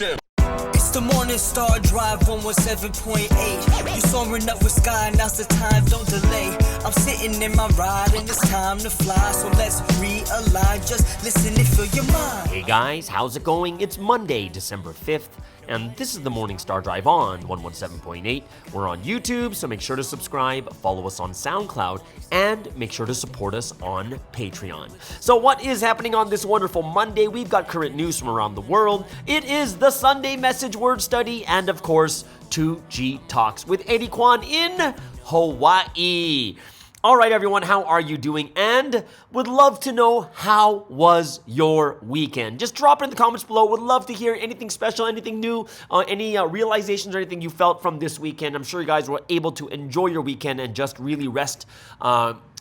It's the Morning Star Drive 117.8. You soaring up with sky, now's the time, don't delay. I'm sitting in my ride and it's time to fly. So let's realign, just listen and fill your mind. Hey guys, how's it going? It's Monday, December 5th, and this is the Morning Star Drive on 117.8. We're on YouTube, so make sure to subscribe, follow us on SoundCloud, and make sure to support us on Patreon. So what is happening on this wonderful Monday? We've got current news from around the world. It is the Sunday Message Word Study, and of course, 2G Talks with Eddie Kwan in Hawaii. All right, everyone, how are you doing? And would love to know, how was your weekend? Just drop it in the comments below. Would love to hear anything special, anything new, any realizations or anything you felt from this weekend. I'm sure you guys were able to enjoy your weekend and just really rest,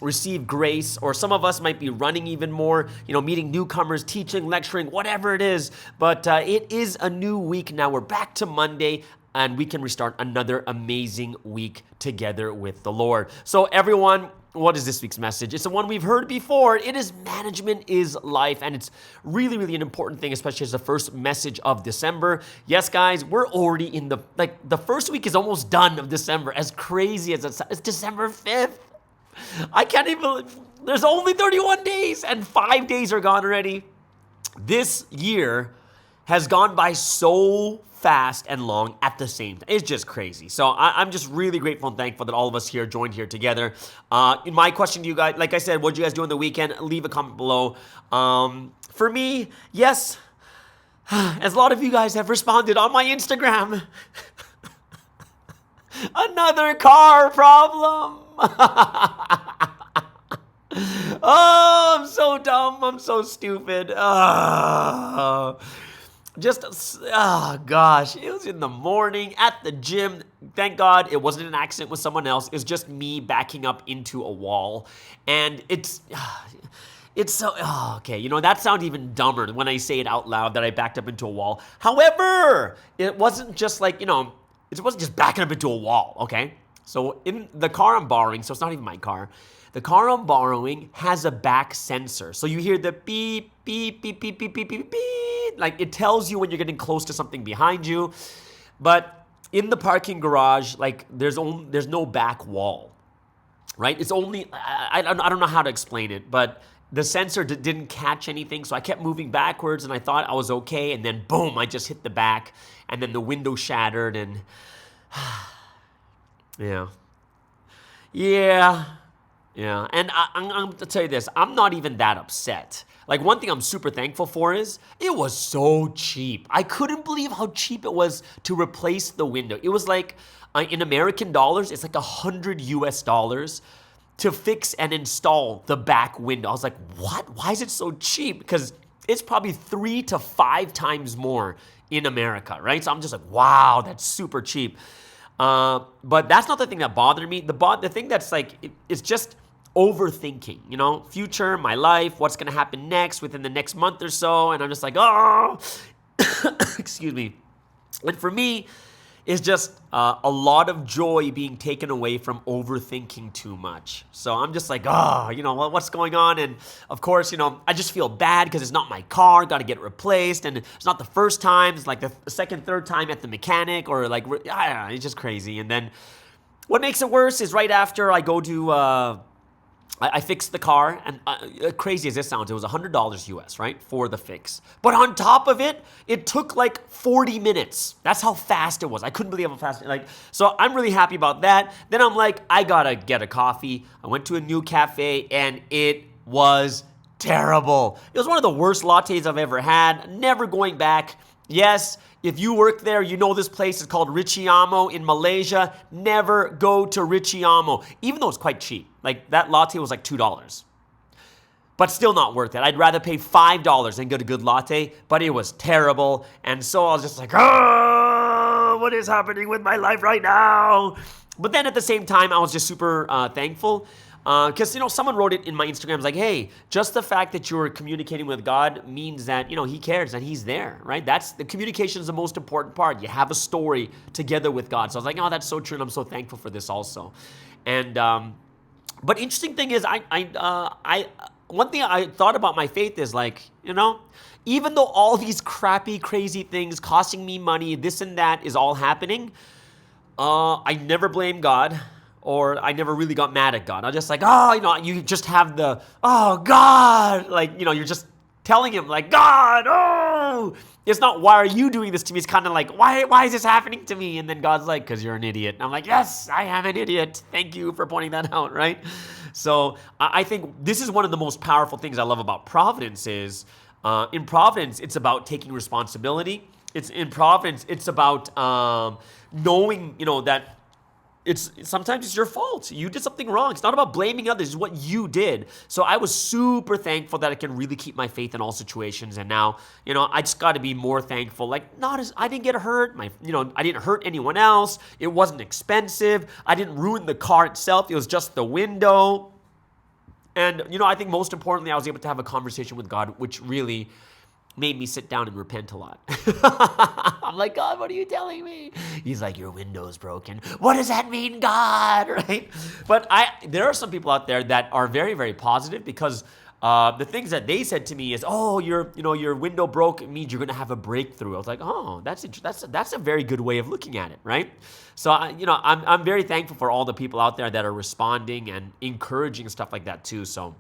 receive grace, or some of us might be running even more, meeting newcomers, teaching, lecturing, whatever it is. But it is a new week now. We're back to Monday, and we can restart another amazing week together with the Lord. So everyone, what is this week's message? It's the one we've heard before. It is management is life, and it's really, really an important thing, especially as the first message of December. Yes, guys, we're already in the first week is almost done of December. As crazy as it's December 5th. I can't even, there's only 31 days, and 5 days are gone already. This year has gone by so fast and long at the same time. It's just crazy. So I'm just really grateful and thankful that all of us here joined here together. My question to you guys, like I said, what did you guys do on the weekend? Leave a comment below. For me, yes, as a lot of you guys have responded on my Instagram, another car problem. Oh, I'm so dumb. I'm so stupid. Gosh, it was in the morning at the gym. Thank God it wasn't an accident with someone else. It's just me backing up into a wall. And it's so, okay. That sounds even dumber when I say it out loud that I backed up into a wall. However, it wasn't just like, it wasn't just backing up into a wall, okay? So in the car I'm borrowing, so it's not even my car, the car I'm borrowing has a back sensor. So you hear the beep, beep, beep, beep, beep, beep, beep, beep. Like it tells you when you're getting close to something behind you. But in the parking garage, like there's no back wall, right? It's only, I don't know how to explain it, but the sensor didn't catch anything. So I kept moving backwards and I thought I was okay. And then boom, I just hit the back and then the window shattered and yeah. And I'm going to tell you this, I'm not even that upset. Like one thing I'm super thankful for is it was so cheap. I couldn't believe how cheap it was to replace the window. It was like, in American dollars, it's like $100 US to fix and install the back window. I was like, what? Why is it so cheap? Because it's probably 3 to 5 times more in America, right? So I'm just like, wow, that's super cheap. But that's not the thing that bothered me. The thing that's like, it's just overthinking, future, my life, what's going to happen next within the next month or so. And I'm just like, oh, excuse me. And for me, it's just a lot of joy being taken away from overthinking too much. So I'm just like, what's going on? And of course, I just feel bad because it's not my car, got to get it replaced. And it's not the first time, it's like the second, third time at the mechanic or like, I don't know, it's just crazy. And then what makes it worse is right after I go to, I fixed the car, and crazy as this sounds, it was $100 US, right, for the fix. But on top of it, it took like 40 minutes. That's how fast it was. I couldn't believe how fast, so I'm really happy about that. Then I'm like, I gotta get a coffee. I went to a new cafe, and it was terrible. It was one of the worst lattes I've ever had. Never going back. Yes, if you work there, you know this place is called Richiamo in Malaysia. Never go to Richiamo, even though it's quite cheap. Like that latte was like $2, but still not worth it. I'd rather pay $5 and get a good latte, but it was terrible. And so I was just like, what is happening with my life right now? But then at the same time, I was just super thankful. Because, someone wrote it in my Instagram. It's like, hey, just the fact that you're communicating with God means that, he cares and he's there, right? That's the communication is the most important part. You have a story together with God. So I was like, oh, that's so true. And I'm so thankful for this also. And, but interesting thing is, one thing I thought about my faith is like, even though all these crappy, crazy things costing me money, this and that is all happening, I never blame God, or I never really got mad at God. I'm just like, you just have the, oh, God, like, you're just telling him like, God, oh, it's not, why are you doing this to me? It's kind of like, why is this happening to me? And then God's like, because you're an idiot. And I'm like, yes, I am an idiot. Thank you for pointing that out, right? So I think this is one of the most powerful things I love about Providence is, in Providence, it's about taking responsibility. In Providence, it's about knowing, that sometimes it's your fault. You did something wrong. It's not about blaming others. It's what you did. So I was super thankful that I can really keep my faith in all situations. And now, I just got to be more thankful. Like, I didn't get hurt. I didn't hurt anyone else. It wasn't expensive. I didn't ruin the car itself. It was just the window. And, I think most importantly, I was able to have a conversation with God, which really made me sit down and repent a lot. I'm like, God, what are you telling me? He's like, your window's broken. What does that mean, God? Right? But there are some people out there that are very, very positive because the things that they said to me is, oh, your window broke. It means you're going to have a breakthrough. I was like, oh, that's a very good way of looking at it, right? So, I'm very thankful for all the people out there that are responding and encouraging stuff like that too. So,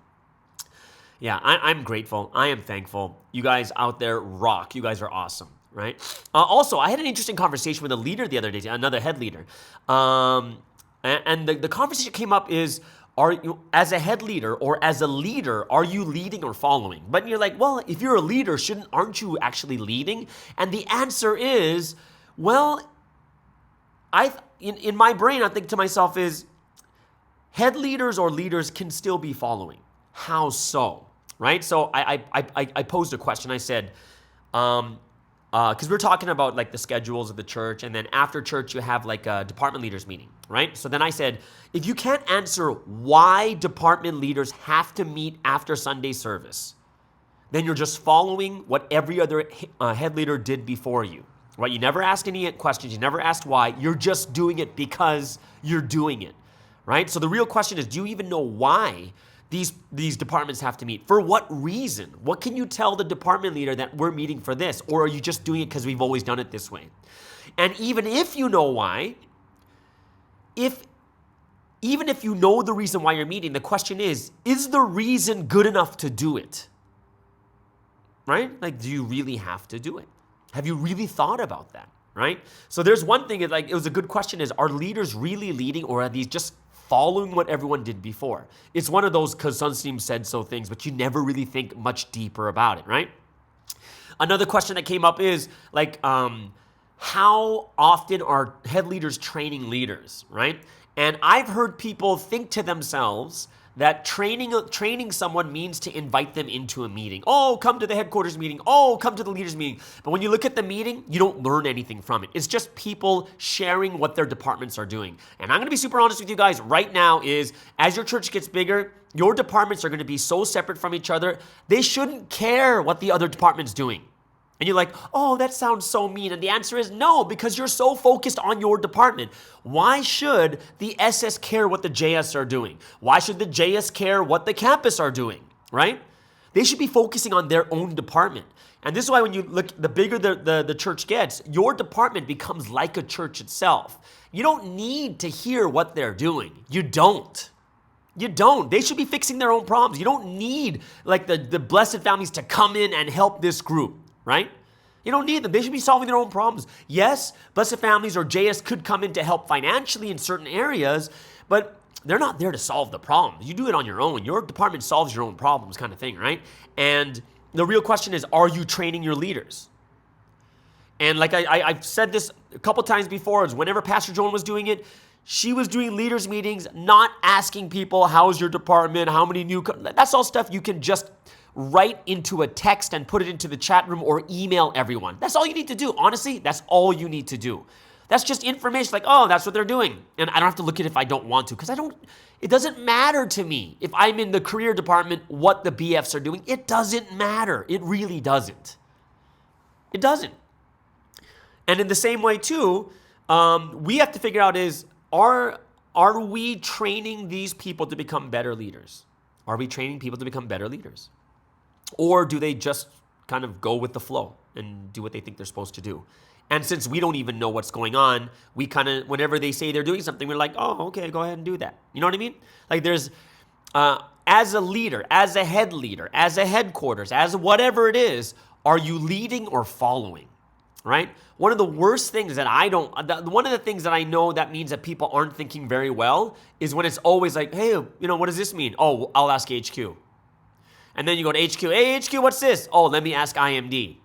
yeah, I'm grateful. I am thankful. You guys out there rock. You guys are awesome, right? Also, I had an interesting conversation with a leader the other day, another head leader. And the conversation came up is, are you, as a head leader or as a leader, are you leading or following? But you're like, well, if you're a leader, aren't you actually leading? And the answer is, well, in my brain, I think to myself is, head leaders or leaders can still be following. How so? Right? So I posed a question. I said, because we're talking about like the schedules of the church, and then after church you have like a department leaders meeting, right? So then I said, if you can't answer why department leaders have to meet after Sunday service, then you're just following what every other head leader did before you, right? You never asked any questions. You never asked why. You're just doing it because you're doing it, right? So the real question is, do you even know why these departments have to meet? For what reason? What can you tell the department leader that we're meeting for this? Or are you just doing it because we've always done it this way? And even if you know why, even if you know the reason why you're meeting, the question is the reason good enough to do it? Right? Like, do you really have to do it? Have you really thought about that? Right? So there's one thing, it was a good question is, are leaders really leading, or are these just following what everyone did before? It's one of those because some team said so things, but you never really think much deeper about it, right? Another question that came up is like, how often are head leaders training leaders, right? And I've heard people think to themselves that training someone means to invite them into a meeting. Oh, come to the headquarters meeting. Oh, come to the leaders meeting. But when you look at the meeting, you don't learn anything from it. It's just people sharing what their departments are doing. And I'm going to be super honest with you guys right now is, as your church gets bigger, your departments are going to be so separate from each other, they shouldn't care what the other department's doing. And you're like, oh, that sounds so mean. And the answer is no, because you're so focused on your department. Why should the SS care what the JS are doing? Why should the JS care what the campus are doing, right? They should be focusing on their own department. And this is why when you look, the bigger the church gets, your department becomes like a church itself. You don't need to hear what they're doing. You don't. You don't. They should be fixing their own problems. You don't need like the blessed families to come in and help this group. Right? You don't need them. They should be solving their own problems. Yes, Blessed Families or JS could come in to help financially in certain areas, but they're not there to solve the problem. You do it on your own. Your department solves your own problems kind of thing, right? And the real question is, are you training your leaders? And like I've said this a couple times before, is whenever Pastor Joan was doing it, she was doing leaders meetings, not asking people, how's your department, how many new... That's all stuff you can just write into a text and put it into the chat room or email everyone. That's all you need to do. Honestly, that's all you need to do. That's just information like, oh, that's what they're doing. And I don't have to look at it if I don't want to, because it doesn't matter to me if I'm in the career department what the BFs are doing. It doesn't matter. It really doesn't. It doesn't. And in the same way too, we have to figure out is, are we training these people to become better leaders? Are we training people to become better leaders? Or do they just kind of go with the flow and do what they think they're supposed to do. And since we don't even know what's going on, we kind of, whenever they say they're doing something, we're like, oh, okay, go ahead and do that. You know what I mean? Like there's, as a leader, as a head leader, as a headquarters, as whatever it is, are you leading or following? Right? One of the worst things that one of the things that I know that means that people aren't thinking very well is when it's always like, hey, what does this mean? Oh, I'll ask HQ. And then you go to HQ, hey, HQ, what's this? Oh, let me ask IMD.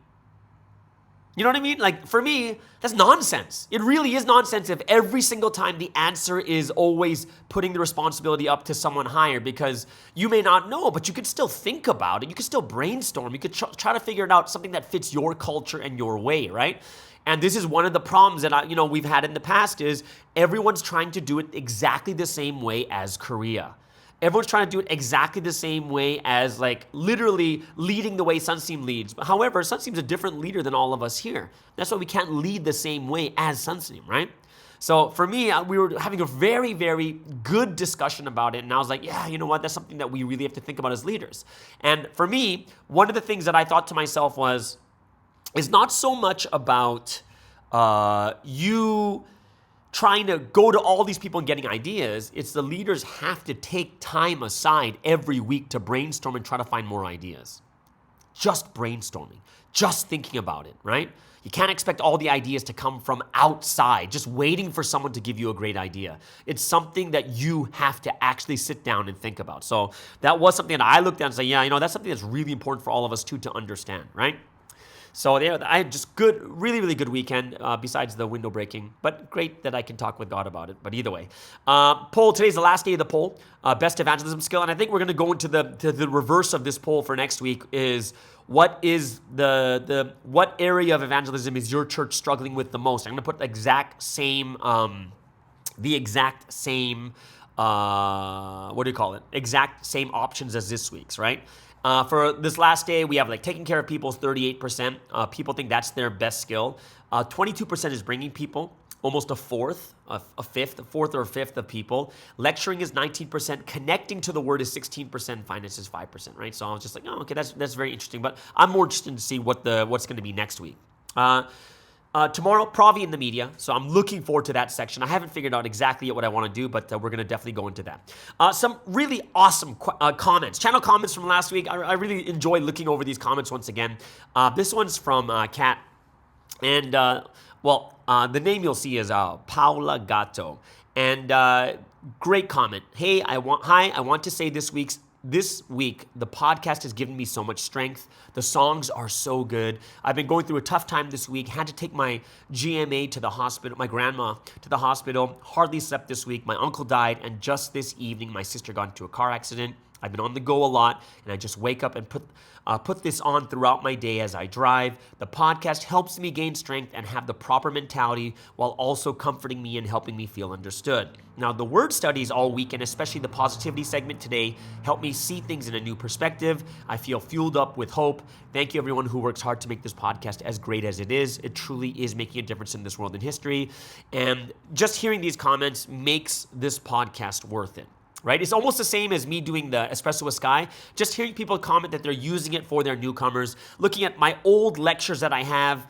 You know what I mean? Like for me, that's nonsense. It really is nonsense if every single time the answer is always putting the responsibility up to someone higher, because you may not know, but you could still think about it. You could still brainstorm. You could try to figure it out, something that fits your culture and your way, right? And this is one of the problems that we've had in the past is everyone's trying to do it exactly the same way as Korea. Everyone's trying to do it exactly the same way as like literally leading the way Sunsteam leads. However, Sunsteam's a different leader than all of us here. That's why we can't lead the same way as Sunsteam, right? So for me, we were having a very, very good discussion about it. And I was like, yeah, you know what? That's something that we really have to think about as leaders. And for me, one of the things that I thought to myself is not so much about you trying to go to all these people and getting ideas. It's the leaders have to take time aside every week to brainstorm and try to find more ideas. Just brainstorming, just thinking about it, right? You can't expect all the ideas to come from outside, just waiting for someone to give you a great idea. It's something that you have to actually sit down and think about. So that was something that I looked at and said, yeah, that's something that's really important for all of us too to understand, right? So yeah, I had just really, really good weekend besides the window breaking, but great that I can talk with God about it. But either way, poll, today's the last day of the poll, best evangelism skill. And I think we're going to go into the reverse of this poll for next week is what is what area of evangelism is your church struggling with the most? I'm going to put the exact same exact same options as this week's, right? For this last day, we have like taking care of people is 38%. People think that's their best skill. 22% is bringing people, almost a fourth or a fifth of people. Lecturing is 19%. Connecting to the word is 16%. Finance is 5%, right? So I was just like, oh, okay, that's very interesting. But I'm more interested to see what's going to be next week. Tomorrow, Provi in the media, so I'm looking forward to that section. I haven't figured out exactly what I want to do, but we're going to definitely go into that. Some really awesome comments, channel comments from last week. I really enjoyed looking over these comments once again. This one's from Kat, and the name you'll see is Paula Gatto, and great comment. Hey, I want to say this week, the podcast has given me so much strength. The songs are so good. I've been going through a tough time this week. Had to take my GMA to the hospital, my grandma to the hospital. Hardly slept this week. My uncle died, and just this evening, my sister got into a car accident. I've been on the go a lot, and I just wake up and put this on throughout my day as I drive. The podcast helps me gain strength and have the proper mentality while also comforting me and helping me feel understood. Now, the word studies all week, and especially the positivity segment today, help me see things in a new perspective. I feel fueled up with hope. Thank you, everyone who works hard to make this podcast as great as it is. It truly is making a difference in this world and history. And just hearing these comments makes this podcast worth it. Right? It's almost the same as me doing the Espresso with Sky. Just hearing people comment that they're using it for their newcomers, looking at my old lectures that I have,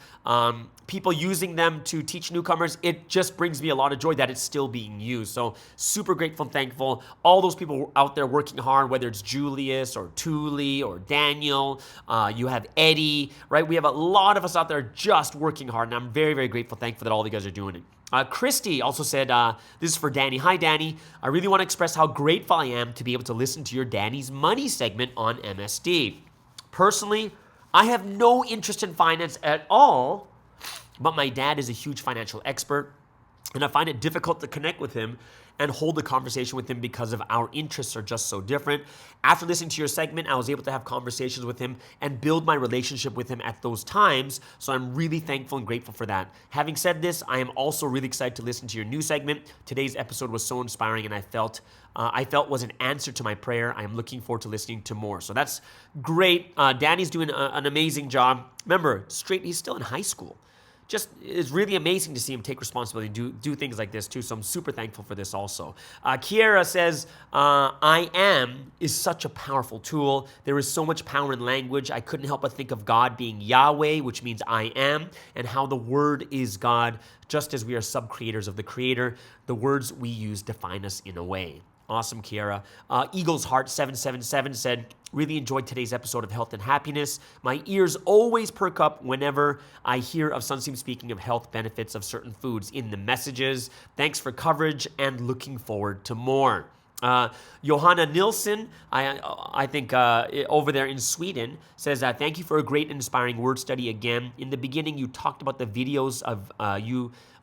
people using them to teach newcomers, it just brings me a lot of joy that it's still being used. So super grateful and thankful. All those people out there working hard, whether it's Julius or Thule or Daniel, you have Eddie, right? We have a lot of us out there just working hard, and I'm very, very grateful, thankful that all you guys are doing it. Christy also said, this is for Danny. Hi, Danny. I really want to express how grateful I am to be able to listen to your Danny's Money segment on MSD. Personally, I have no interest in finance at all, but my dad is a huge financial expert, and I find it difficult to connect with him and hold a conversation with him because of our interests are just so different. After listening to your segment, I was able to have conversations with him and build my relationship with him at those times, so I'm really thankful and grateful for that. Having said this, I am also really excited to listen to your new segment. Today's episode was so inspiring, and I felt was an answer to my prayer. I am looking forward to listening to more. So that's great. Danny's doing an amazing job. Remember, he's still in high school. just it's really amazing to see him take responsibility and do things like this too. So I'm super thankful for this also. Kiera says, I am is such a powerful tool. There is so much power in language. I couldn't help but think of God being Yahweh, which means I am, and how the word is God. Just as we are sub-creators of the Creator, the words we use define us in a way. Awesome, Kiara. Eagle's Heart 777 said, really enjoyed today's episode of Health and Happiness. My ears always perk up whenever I hear of Sunseam speaking of health benefits of certain foods in the messages. Thanks for coverage and looking forward to more. Johanna Nilsson, I think over there in Sweden, says, thank you for a great and inspiring word study again. In the beginning, you talked about the videos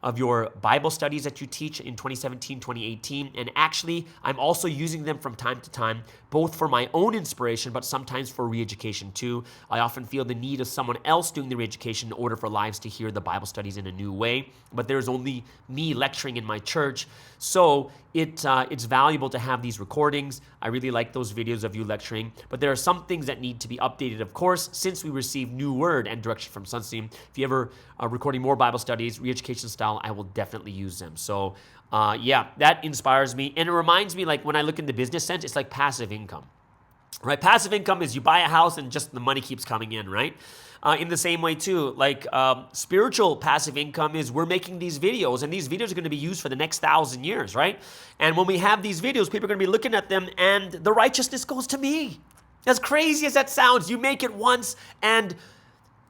of your Bible studies that you teach in 2017, 2018. And actually, I'm also using them from time to time, both for my own inspiration, but sometimes for re-education too. I often feel the need of someone else doing the re-education in order for lives to hear the Bible studies in a new way. But there's only me lecturing in my church. So it's valuable to have these recordings. I really like those videos of you lecturing, but there are some things that need to be updated, of course, since we receive new word and direction from Sunseam. If you ever are recording more Bible studies, re-education style, I will definitely use them. So yeah, that inspires me. And it reminds me, like when I look in the business sense, it's like passive income, right? Passive income is you buy a house and just the money keeps coming in, right? In the same way too, like spiritual passive income is we're making these videos, and these videos are going to be used for the next 1,000 years, right? And when we have these videos, people are going to be looking at them, and the righteousness goes to me. As crazy as that sounds, you make it once, and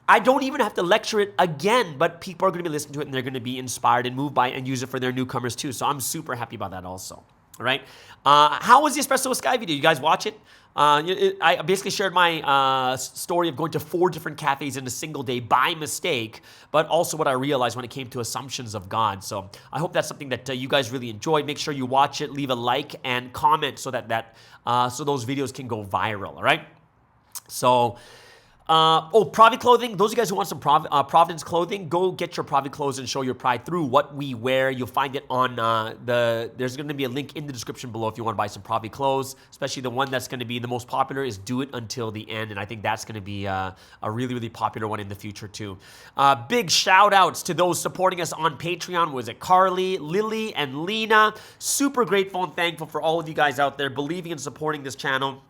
I don't even have to lecture it again, but people are going to be listening to it, and they're going to be inspired and moved by it and use it for their newcomers too. So I'm super happy about that also. All right. How was the Espresso with Sky video? You guys watch it? I basically shared my story of going to 4 different cafes in a single day by mistake, but also what I realized when it came to assumptions of God. So I hope that's something that you guys really enjoyed. Make sure you watch it, leave a like, and comment so that so those videos can go viral. All right. So. Provi clothing. Those of you guys who want some Providence clothing, go get your Provi clothes and show your pride through what we wear. You'll find it on there's going to be a link in the description below if you want to buy some Provi clothes, especially the one that's going to be the most popular is Do It Until the End. And I think that's going to be a really, really popular one in the future too. Big shout outs to those supporting us on Patreon. Was it Carly, Lily, and Lena? Super grateful and thankful for all of you guys out there believing and supporting this channel.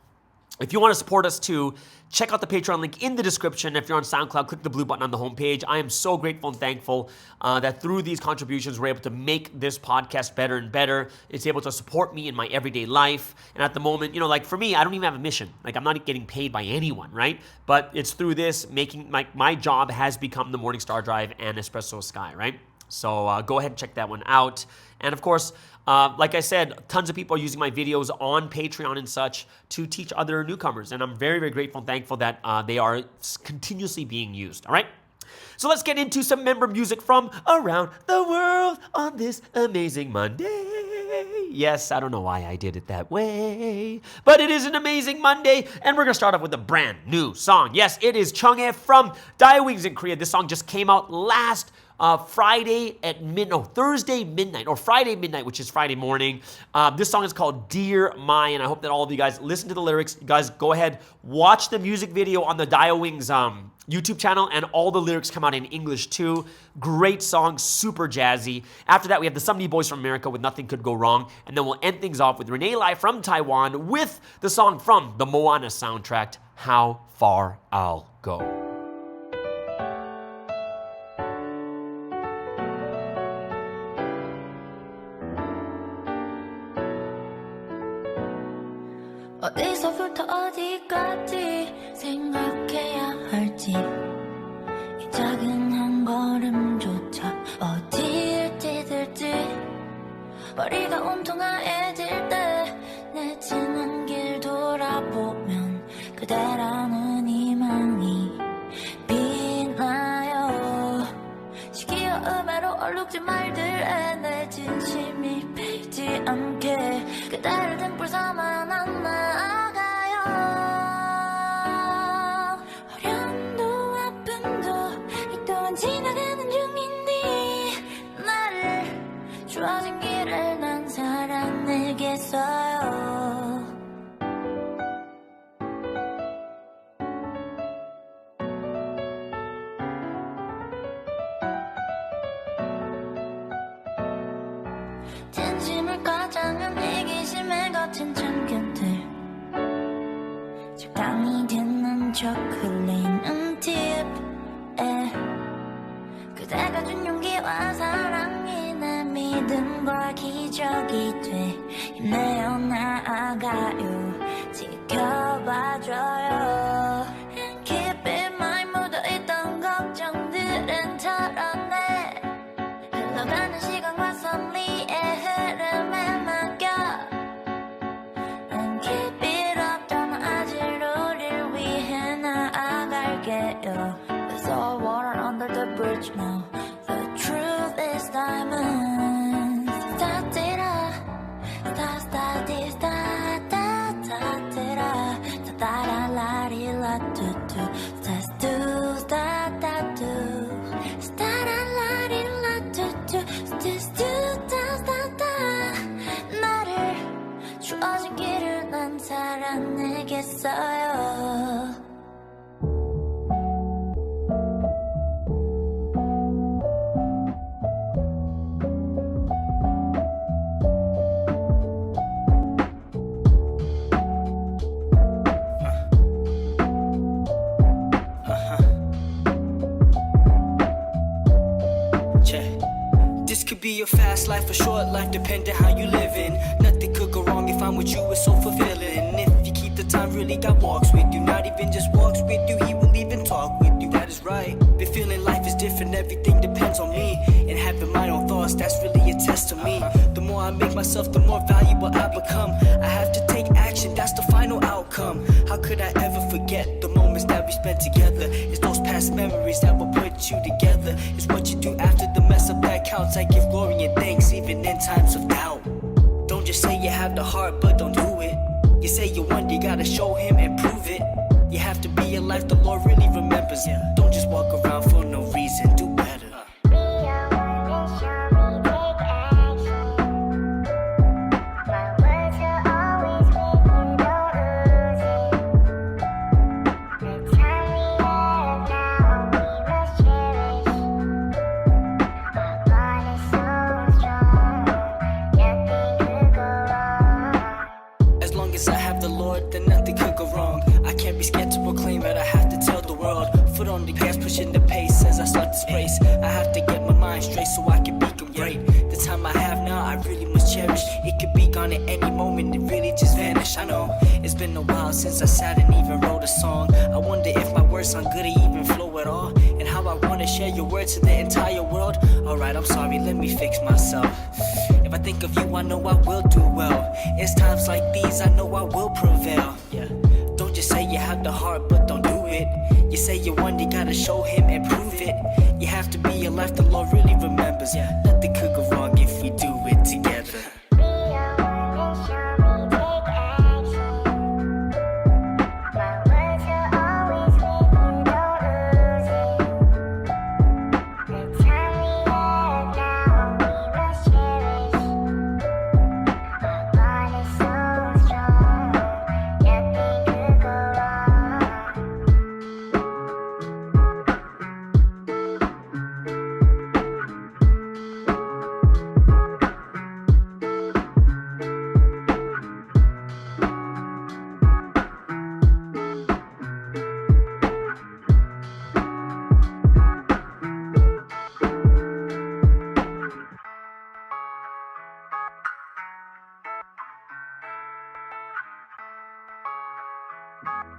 If you want to support us too, check out the Patreon link in the description. If you're on SoundCloud, click the blue button on the homepage. I am so grateful and thankful that through these contributions, we're able to make this podcast better and better. It's able to support me in my everyday life. And at the moment, like for me, I don't even have a mission. Like I'm not getting paid by anyone, right? But it's through this making my job has become the Morning Star Drive and Espresso Sky, right? So go ahead and check that one out. And of course, like I said, tons of people are using my videos on Patreon and such to teach other newcomers. And I'm very, very grateful and thankful that they are continuously being used. All right. So let's get into some member music from around the world on this amazing Monday. Yes, I don't know why I did it that way, but it is an amazing Monday, and we're going to start off with a brand new song. Yes, it is Chunghae from Wings in Korea. This song just came out last Thursday midnight, or Friday midnight, which is Friday morning. This song is called Dear My, and I hope that all of you guys listen to the lyrics. You guys go ahead, watch the music video on the Wings YouTube channel, and all the lyrics come out in English too. Great song, super jazzy. After that, we have the Somebody Boys from America with Nothing Could Go Wrong, and then we'll end things off with Renee Lai from Taiwan with the song from the Moana soundtrack, How Far I'll Go. 어디서부터 어디까지 생각해야 할지 이 작은 한 걸음조차 어디에 찌들지 머리가 온통 하얘질 때 내 지난 길 돌아보면 그대라는 희망이 빛나요 시기와 음해로 얼룩진 말들에 내 진심이 베이지 않게 그대를 등불 삼아 난 나아가요 어려움도 아픔도 이 또한 지나가는 중인데 나를 주어진 길을 난 사랑하겠어요 척 흘리는 팁 그대가 준 용기와 사랑이 내 믿음과 기적이 돼 힘내어 나아가요 지켜봐줘요 And keep in mind 묻어있던 걱정들은 털어내 흘러가는 시간과 섭리의 흐름에 맡겨 And keep it up 떠나질 우릴 위해 나아갈게요 There's all water under the bridge now The truth is diamonds Da-di-da Da-da-di-da Da-da-di-da Da-da-la-di-la-do-do Da-do Da-da-do Da-da-la-di-la-do-do Da-do-da-da-da 나를 주어진 길을 난 살아내겠어요 This could be a fast life, a short life, depending how you living. Nothing could go wrong if I'm with you, it's so fulfilling. If you keep the time, really God walks with you. Not even just walks with you, He will even talk with you. That is right. Been feeling life is different, everything depends on me. And having my own thoughts, that's really a test to me. The more I make myself, the more valuable I become. I have to take action, that's the final outcome. How could I ever forget the moments that we spent together? It's those past memories that will put you together. It's what you do after the mess up that counts. I give glory and thanks even in times of doubt. Don't just say you have the heart but don't do it. You say you want, you gotta show Him and prove it. You have to be a life the Lord really remembers. Don't just walk around for no reason, do better. I have the Lord, then nothing could go wrong. I can't be scared to proclaim it, I have to tell the world. Foot on the gas, pushing the pace as I start this race. I have to get my mind straight so I can become great. The time I have now, I really must cherish. It could be gone at any moment, it really just vanish. I know, it's been a while since I sat and even wrote a song. I wonder if my words sound good or even flow at all. And how I wanna share your words to the entire world. Alright, I'm sorry, let me fix myself. If I think of you, I know I will do well. It's times like these, I know I will prevail. Don't just say you have the heart, but don't do it. You say you want, you gotta show Him and prove it. You have to be a life the Lord really remembers. Nothing could go wrong if we do it together.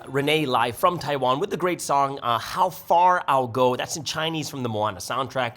Renee live from Taiwan with the great song How Far I'll Go. That's in Chinese from the Moana soundtrack.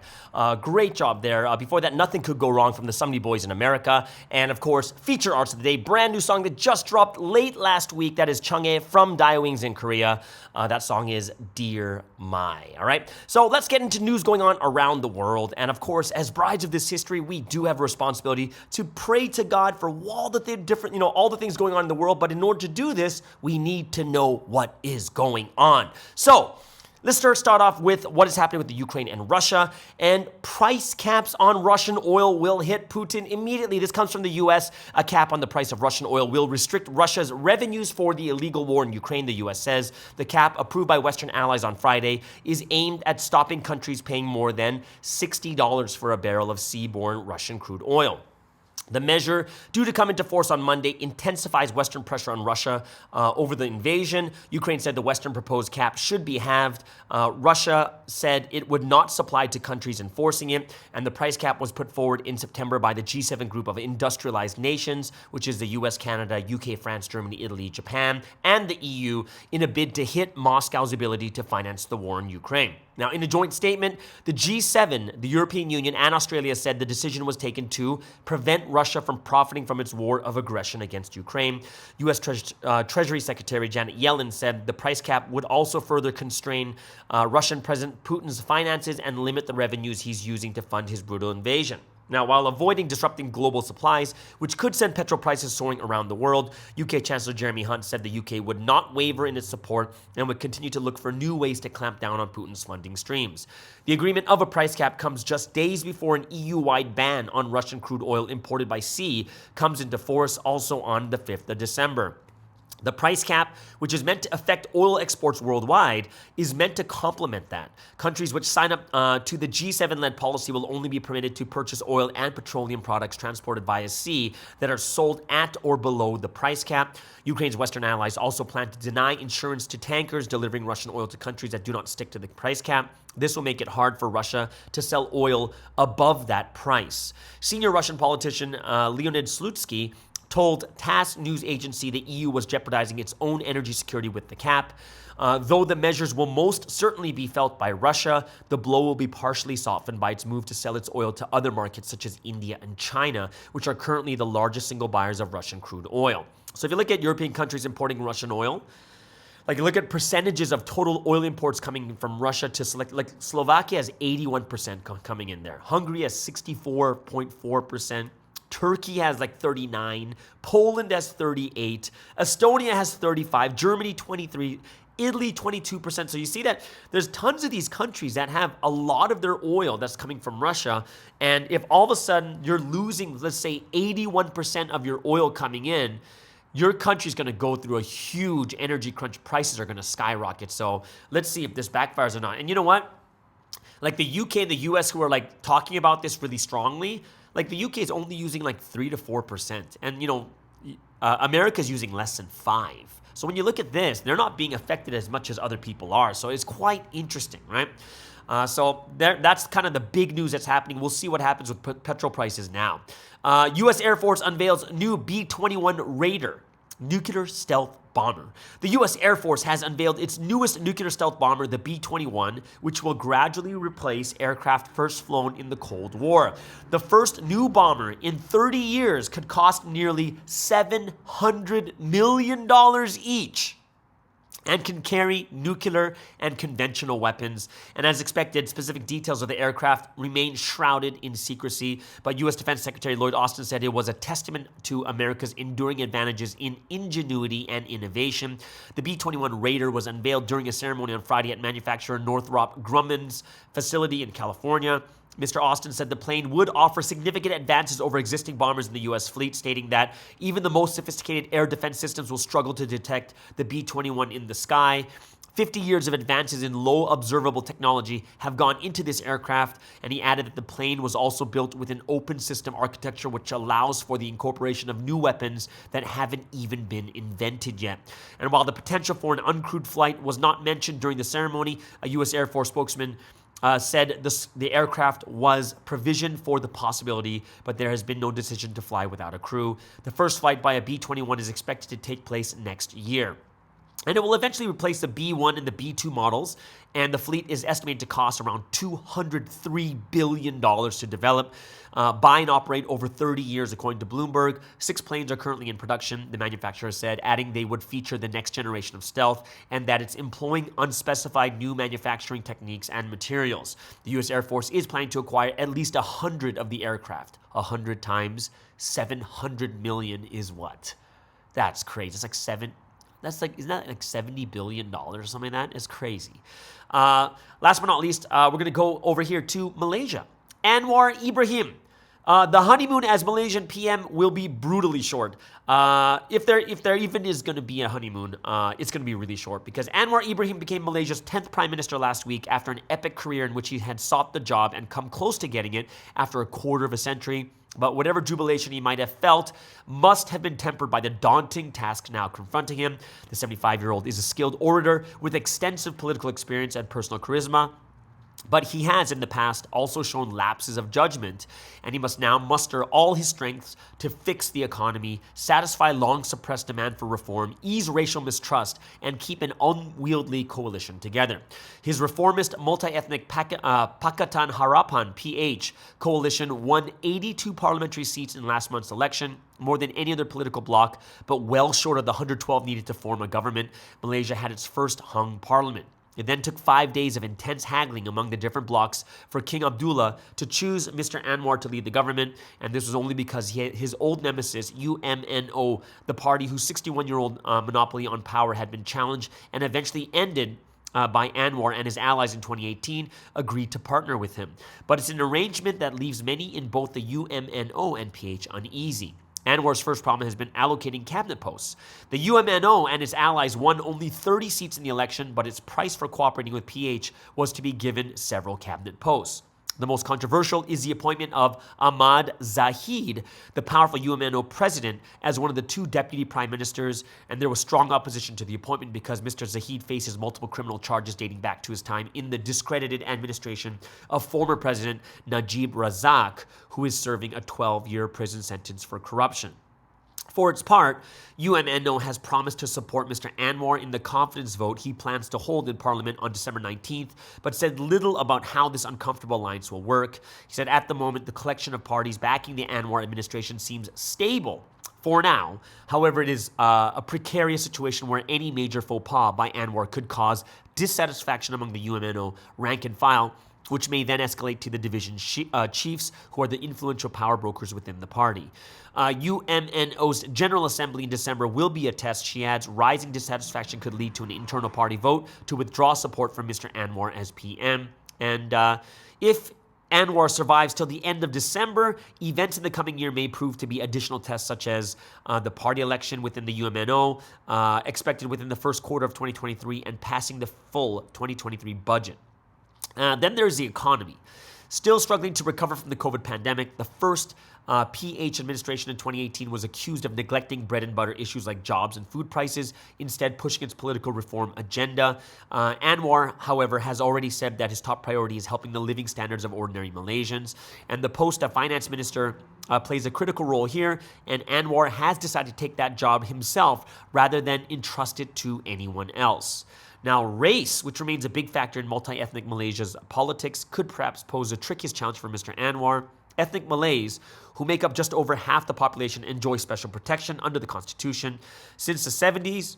Great job there. Before that, Nothing Could Go Wrong from the Somebody Boys in America. And of course, feature arts of the day, brand new song that just dropped late last week. That is Chunghae from Diawings in Korea. That song is Dear My. All right. So let's get into news going on around the world. And of course, as brides of this history, we do have a responsibility to pray to God for all the different, all the things going on in the world. But in order to do this, we need to know what is going on. So let's start off with what is happening with the Ukraine and Russia, and price caps on Russian oil will hit Putin immediately. This comes from the US. A cap on the price of Russian oil will restrict Russia's revenues for the illegal war in Ukraine, the US says. The cap, approved by Western allies on Friday, is aimed at stopping countries paying more than $60 for a barrel of seaborne Russian crude oil. The measure, due to come into force on Monday, intensifies Western pressure on Russia over the invasion. Ukraine said the Western proposed cap should be halved. Russia said it would not supply to countries enforcing it, and the price cap was put forward in September by the G7 group of industrialized nations, which is the US, Canada, UK, France, Germany, Italy, Japan, and the EU, in a bid to hit Moscow's ability to finance the war in Ukraine. Now, in a joint statement, the G7, the European Union, and Australia said the decision was taken to prevent Russia from profiting from its war of aggression against Ukraine. U.S. Treasury Secretary Janet Yellen said the price cap would also further constrain Russian President Putin's finances and limit the revenues he's using to fund his brutal invasion. Now, while avoiding disrupting global supplies, which could send petrol prices soaring around the world, UK Chancellor Jeremy Hunt said the UK would not waver in its support and would continue to look for new ways to clamp down on Putin's funding streams. The agreement of a price cap comes just days before an EU-wide ban on Russian crude oil imported by sea comes into force also on the 5th of December. The price cap, which is meant to affect oil exports worldwide, is meant to complement that. Countries which sign up to the G7-led policy will only be permitted to purchase oil and petroleum products transported via sea that are sold at or below the price cap. Ukraine's Western allies also plan to deny insurance to tankers delivering Russian oil to countries that do not stick to the price cap. This will make it hard for Russia to sell oil above that price. Senior Russian politician Leonid Slutsky told TASS news agency the EU was jeopardizing its own energy security with the cap. Though the measures will most certainly be felt by Russia, the blow will be partially softened by its move to sell its oil to other markets such as India and China, which are currently the largest single buyers of Russian crude oil. So if you look at European countries importing Russian oil, like look at percentages of total oil imports coming from Russia to like Slovakia has 81% coming in there. Hungary has 64.4%. Turkey has like 39, Poland has 38, Estonia has 35, Germany 23, Italy 22%. So you see that there's tons of these countries that have a lot of their oil that's coming from Russia. And if all of a sudden you're losing, let's say 81% of your oil coming in, your country's going to go through a huge energy crunch. Prices are going to skyrocket. So let's see if this backfires or not. And you know what? Like the UK and the US who are like talking about this really strongly, like the UK is only using like 3 to 4%. And, you know, America's using less than 5%. So when you look at this, they're not being affected as much as other people are. So it's quite interesting, right? So that's kind of the big news that's happening. We'll see what happens with petrol prices now. U.S. Air Force unveils new B-21 Raider nuclear stealth bomber. The U.S. Air Force has unveiled its newest nuclear stealth bomber, the B-21, which will gradually replace aircraft first flown in the Cold War. The first new bomber in 30 years could cost nearly $700 million each, and can carry nuclear and conventional weapons. And as expected, specific details of the aircraft remain shrouded in secrecy. But U.S. Defense Secretary Lloyd Austin said it was a testament to America's enduring advantages in ingenuity and innovation. The B-21 Raider was unveiled during a ceremony on Friday at manufacturer Northrop Grumman's facility in California. Mr. Austin said the plane would offer significant advances over existing bombers in the U.S. fleet, stating that even the most sophisticated air defense systems will struggle to detect the B-21 in the sky. 50 years of advances in low observable technology have gone into this aircraft, and he added that the plane was also built with an open system architecture which allows for the incorporation of new weapons that haven't even been invented yet. And while the potential for an uncrewed flight was not mentioned during the ceremony, a U.S. Air Force spokesman said the aircraft was provisioned for the possibility, but there has been no decision to fly without a crew. The first flight by a B-21 is expected to take place next year. And it will eventually replace the B-1 and the B-2 models, and the fleet is estimated to cost around $203 billion to develop, buy and operate over 30 years, according to Bloomberg. 6 planes are currently in production, the manufacturer said, adding they would feature the next generation of stealth and that it's employing unspecified new manufacturing techniques and materials. The U.S. Air Force is planning to acquire at least 100 of the aircraft. 100 times 700 million is what? That's crazy. It's like isn't that like $70 billion or something like that? It's crazy. Last but not least, we're going to go over here to Malaysia. Anwar Ibrahim, The honeymoon as Malaysian PM will be brutally short. If there even is going to be a honeymoon, it's going to be really short because Anwar Ibrahim became Malaysia's 10th prime minister last week after an epic career in which he had sought the job and come close to getting it after a quarter of a century. But whatever jubilation he might have felt must have been tempered by the daunting task now confronting him. The 75-year-old is a skilled orator with extensive political experience and personal charisma. But he has in the past also shown lapses of judgment, and he must now muster all his strengths to fix the economy, satisfy long-suppressed demand for reform, ease racial mistrust, and keep an unwieldy coalition together. His reformist multi-ethnic Pakatan Harapan (PH) coalition won 82 parliamentary seats in last month's election, more than any other political bloc, but well short of the 112 needed to form a government. Malaysia had its first hung parliament. It then took 5 days of intense haggling among the different blocs for King Abdullah to choose Mr. Anwar to lead the government, and this was only because his old nemesis, UMNO, the party whose 61-year-old monopoly on power had been challenged and eventually ended by Anwar and his allies in 2018, agreed to partner with him. But it's an arrangement that leaves many in both the UMNO and PH uneasy. Anwar's first problem has been allocating cabinet posts. The UMNO and its allies won only 30 seats in the election, but its price for cooperating with PH was to be given several cabinet posts. The most controversial is the appointment of Ahmad Zahid, the powerful UMNO president, as one of the two deputy prime ministers, and there was strong opposition to the appointment because Mr. Zahid faces multiple criminal charges dating back to his time in the discredited administration of former President Najib Razak, who is serving a 12-year prison sentence for corruption. For its part, UMNO has promised to support Mr. Anwar in the confidence vote he plans to hold in Parliament on December 19th, but said little about how this uncomfortable alliance will work. He said at the moment, the collection of parties backing the Anwar administration seems stable for now. However, it is a precarious situation where any major faux pas by Anwar could cause dissatisfaction among the UMNO rank and file, which may then escalate to the division chiefs, who are the influential power brokers within the party. UMNO's General Assembly in December will be a test. She adds, rising dissatisfaction could lead to an internal party vote to withdraw support from Mr. Anwar as PM. And if Anwar survives till the end of December, events in the coming year may prove to be additional tests such as the party election within the UMNO, expected within the first quarter of 2023, and passing the full 2023 budget. Then there's the economy. Still struggling to recover from the COVID pandemic, the first PH administration in 2018 was accused of neglecting bread and butter issues like jobs and food prices, instead pushing its political reform agenda. Anwar, however, has already said that his top priority is helping the living standards of ordinary Malaysians, and the post of finance minister plays a critical role here, and Anwar has decided to take that job himself rather than entrust it to anyone else. Now, race, which remains a big factor in multi-ethnic Malaysia's politics, could perhaps pose the trickiest challenge for Mr. Anwar. Ethnic Malays, who make up just over half the population, enjoy special protection under the Constitution. Since the 70s,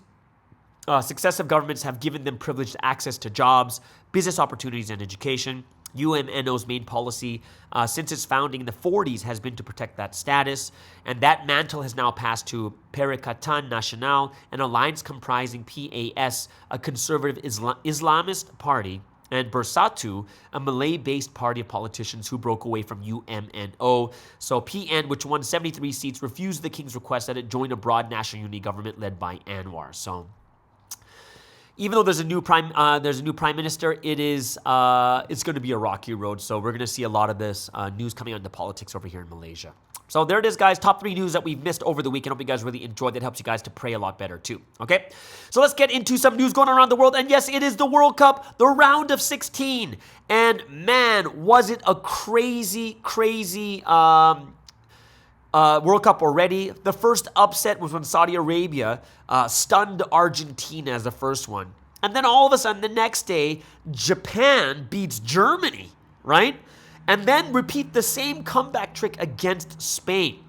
successive governments have given them privileged access to jobs, business opportunities, and education. UMNO's main policy since its founding in the 40s has been to protect that status, and that mantle has now passed to Perikatan Nasional, an alliance comprising PAS, a conservative Islamist party, and Bersatu, a Malay-based party of politicians who broke away from UMNO. So PN, which won 73 seats, refused the king's request that it join a broad national unity government led by Anwar. So even though there's a new prime minister, it's going to be a rocky road. So we're going to see a lot of this news coming out into politics over here in Malaysia. So there it is, guys. Top 3 news that we've missed over the weekend. I hope you guys really enjoyed. That helps you guys to pray a lot better too. Okay, so let's get into some news going on around the world. And yes, it is the World Cup, the round of 16. And man, was it a crazy World Cup already. The first upset was when Saudi Arabia stunned Argentina as the first one. And then all of a sudden, the next day, Japan beats Germany, right? And then repeat the same comeback trick against Spain.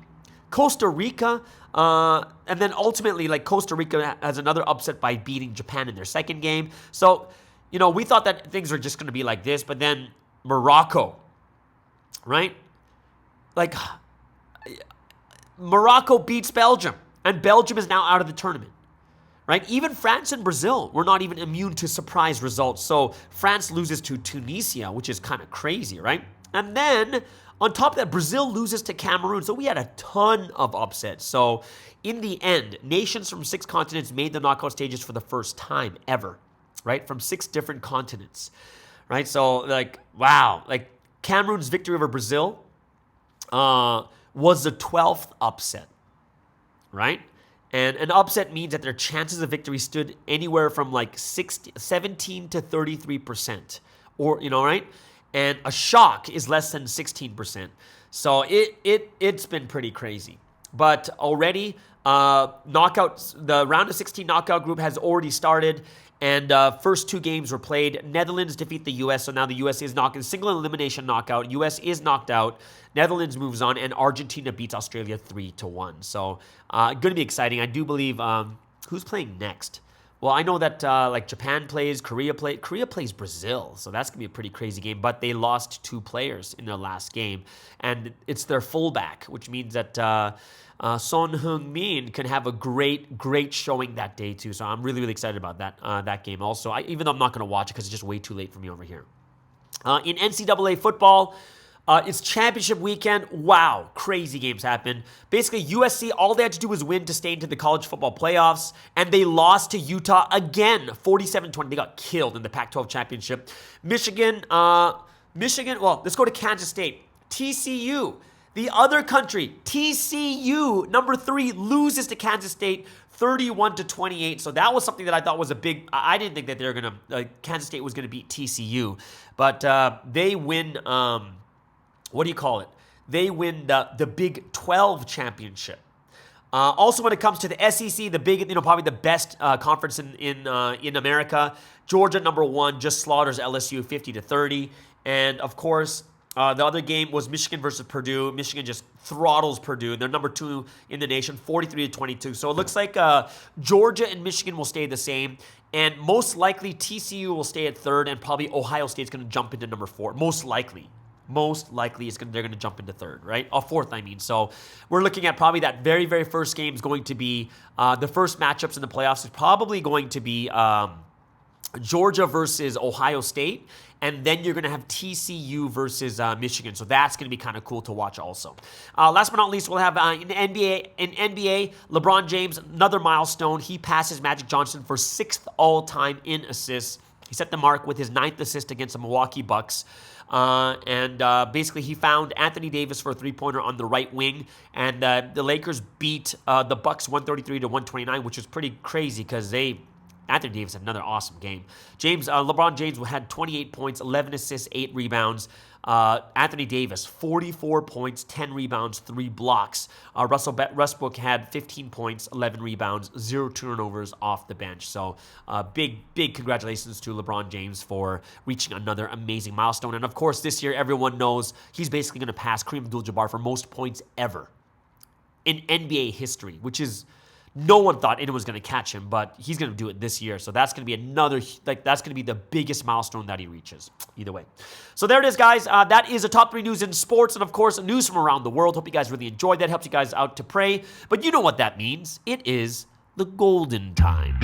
Costa Rica, and then ultimately, Costa Rica has another upset by beating Japan in their second game. So, we thought that things were just going to be like this, but then Morocco, right? Morocco beats Belgium, and Belgium is now out of the tournament, right? Even France and Brazil were not even immune to surprise results. So France loses to Tunisia, which is kind of crazy, right? And then On top of that, Brazil loses to Cameroon. So we had a ton of upsets. So in the end, nations from 6 continents made the knockout stages for the first time ever, right? From 6 different continents, right? So like, wow, like Cameroon's victory over Brazil was the 12th upset, right? And an upset means that their chances of victory stood anywhere from like 17 to 33%, or, you know, right? And a shock is less than 16%. So it's been pretty crazy. But already, the round of 16 knockout group has already started, and first 2 games were played. Netherlands defeat the U.S., so now the U.S. is knocked in single elimination knockout. U.S. is knocked out. Netherlands moves on, and Argentina beats Australia 3-1. So going to be exciting. I do believe who's playing next? Well, I know that like Japan plays, Korea plays Brazil, so that's gonna be a pretty crazy game. But they lost 2 players in their last game, and it's their fullback, which means that Son Heung-min can have a great showing that day too. So I'm really excited about that game. Also, even though I'm not gonna watch it because it's just way too late for me over here. In NCAA football. It's championship weekend. Wow, crazy games happen. Basically, USC, all they had to do was win to stay into the college football playoffs, and they lost to Utah again, 47-20. They got killed in the Pac-12 championship. Michigan, well, let's go to Kansas State. TCU, the other country, TCU, number 3, loses to Kansas State 31-28. So that was something that I thought was a big, I didn't think that they were going to, Kansas State was going to beat TCU, but they win, what do you call it? They win the Big 12 championship. Also, when it comes to the SEC, the big, probably the best conference in America, Georgia, number 1, just slaughters LSU 50-30. And of course, the other game was Michigan versus Purdue. Michigan just throttles Purdue. They're number 2 in the nation, 43-22. So it looks like Georgia and Michigan will stay the same. And most likely TCU will stay at 3rd, and probably Ohio State's going to jump into number 4. Most likely they're going to jump into 3rd, right? Or 4th, I mean. So we're looking at probably that very first game is going to be the first matchups in the playoffs is probably going to be Georgia versus Ohio State, and then you're going to have TCU versus Michigan. So that's going to be kind of cool to watch also. Last but not least, we'll have in NBA, LeBron James, another milestone. He passes Magic Johnson for 6th all-time in assists. He set the mark with his 9th assist against the Milwaukee Bucks. Basically, he found Anthony Davis for a 3-pointer on the right wing, and the Lakers beat the Bucks 133-129, which is pretty crazy because Anthony Davis had another awesome game. LeBron James had 28 points, 11 assists, 8 rebounds. Anthony Davis, 44 points, 10 rebounds, 3 blocks. Russell Westbrook had 15 points, 11 rebounds, 0 turnovers off the bench. So big congratulations to LeBron James for reaching another amazing milestone. And of course, this year, everyone knows he's basically going to pass Kareem Abdul-Jabbar for most points ever in NBA history, which is... No one thought anyone was going to catch him, but he's going to do it this year. So that's going to be that's going to be the biggest milestone that he reaches. Either way. So there it is, guys. That is the top 3 news in sports, and of course, news from around the world. Hope you guys really enjoyed that. Helps you guys out to pray. But you know what that means. It is the golden time.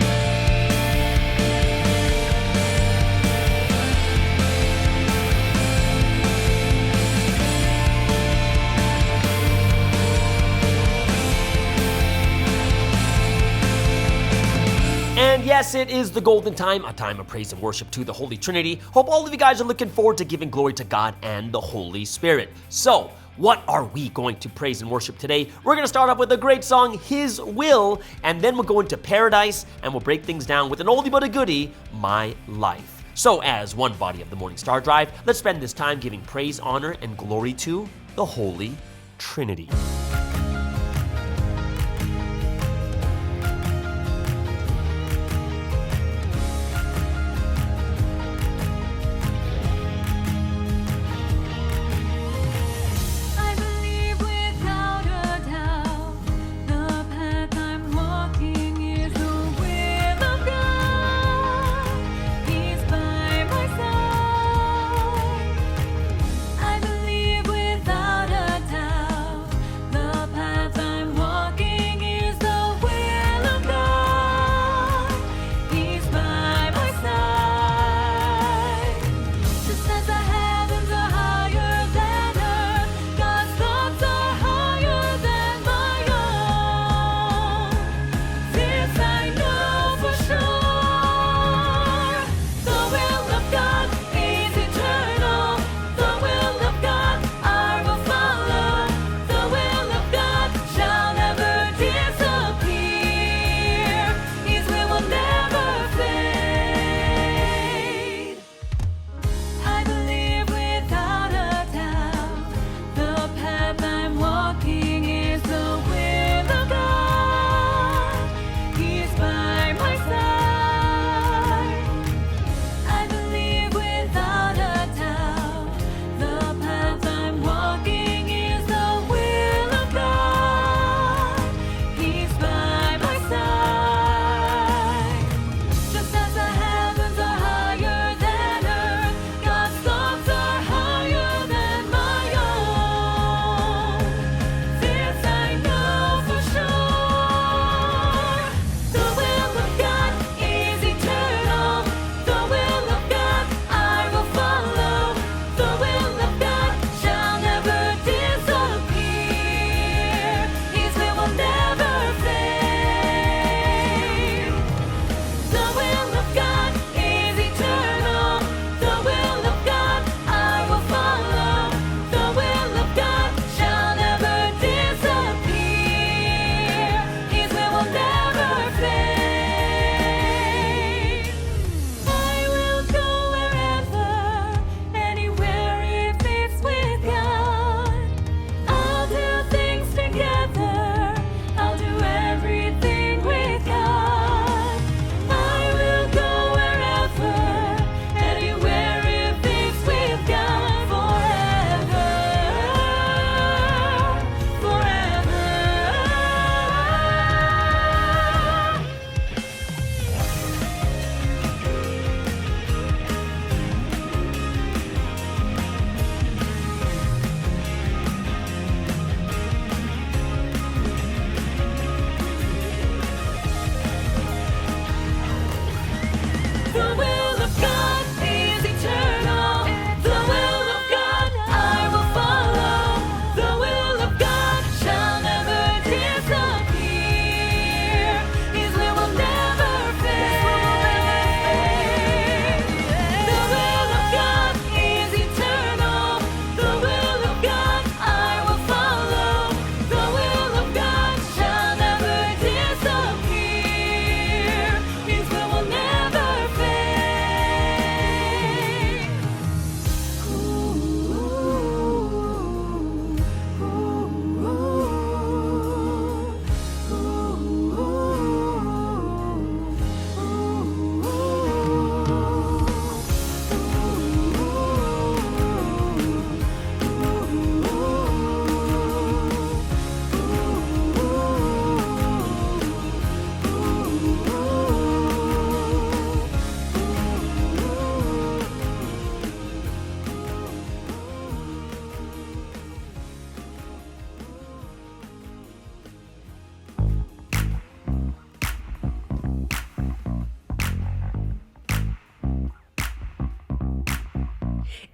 And yes, it is the golden time, a time of praise and worship to the Holy Trinity. Hope all of you guys are looking forward to giving glory to God and the Holy Spirit. So, what are we going to praise and worship today? We're going to start off with a great song, His Will, and then we'll go into Paradise, and we'll break things down with an oldie but a goodie, My Life. So, as one body of the Morning Star Drive, let's spend this time giving praise, honor, and glory to the Holy Trinity. I believe without a doubt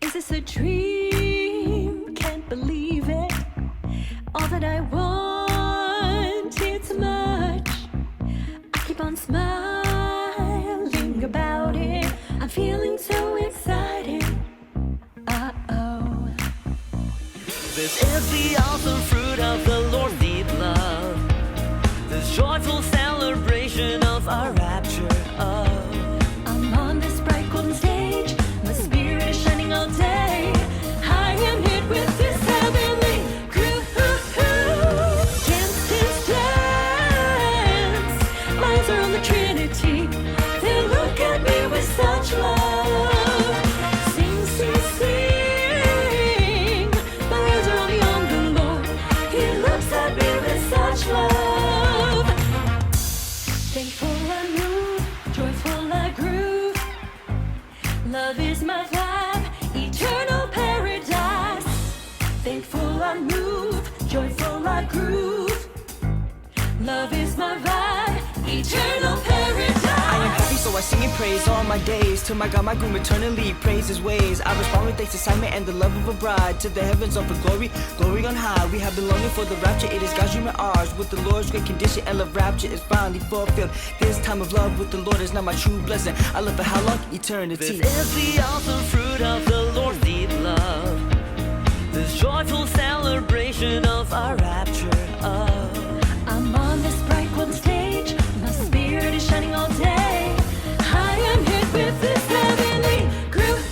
Is this a dream? Can't believe it. All that I want, it's much. I keep on smiling about it. I'm feeling so excited. Uh-oh. This is the awesome fruit of the Lord's deep love. This joyful celebration of our rapture. I'm on this bright golden stage. My spirit is shining all day. I am hit with this heavenly groove. Dance, dance, dance. My eyes are on the Trinity. They look at me with such love. Sing, sing, sing. My eyes are only on the Lord. He looks at me with such love. Thankful I move, joyful I groove. Love is my vibe, eternal paradise. Thankful I move, joyful I groove. Love is my vibe, eternal paradise. I am happy, so I sing and praise all my days. To my God, my groom, eternally praise his ways. I respond with thanks, assignment, and the love of a bride. To the heavens offer glory, glory on high. We have been longing for the rapture, it is God's dream and ours. With the Lord's great condition, and love rapture is finally fulfilled. This time of love with the Lord is not my true blessing. I love for how long? Eternity. This is the awesome fruit of the Lord's deep love. This joyful celebration of our rapture. I'm on this bright golden stage. My spirit is shining all day. I am hit with this heavenly groove.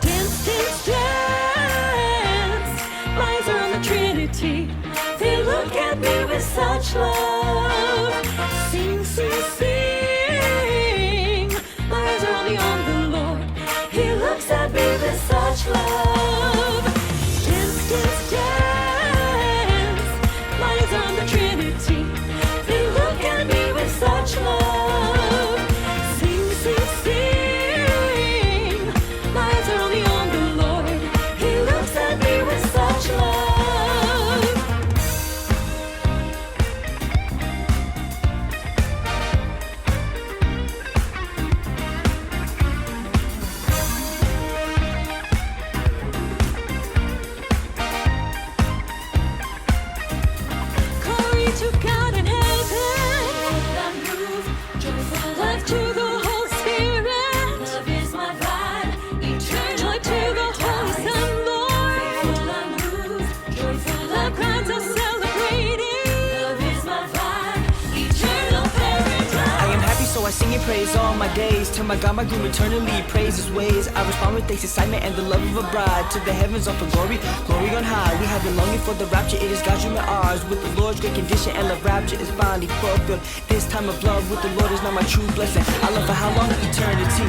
Dance, dance, dance. My eyes are on the Trinity. They look at me with such love. Sing, sing, sing. My eyes are only on the Lord. He looks at me with such love. Dance, dance, dance. My eyes are on the Trinity. They look at me with such love. Sing, sing, sing. My eyes are only on the Lord. He looks at me with such love. Glory to God in heaven. Love to the Holy Spirit. Love is my vibe. Eternal joy to the Holy Son, Lord. Love crowns are celebrating. Love is my vibe. Eternal paradise. I am happy, so I sing and praise all my days. To my God, my groom, eternally praise his ways. I respond with thanks, assignment, and the love of a bride. To the heavens offer glory, glory on high. We have been longing for the rapture, it is God's dream and ours. With the Lord's great condition, and love rapture is finally fulfilled. This time of love with the Lord is not my true blessing. I love for how long? Eternity.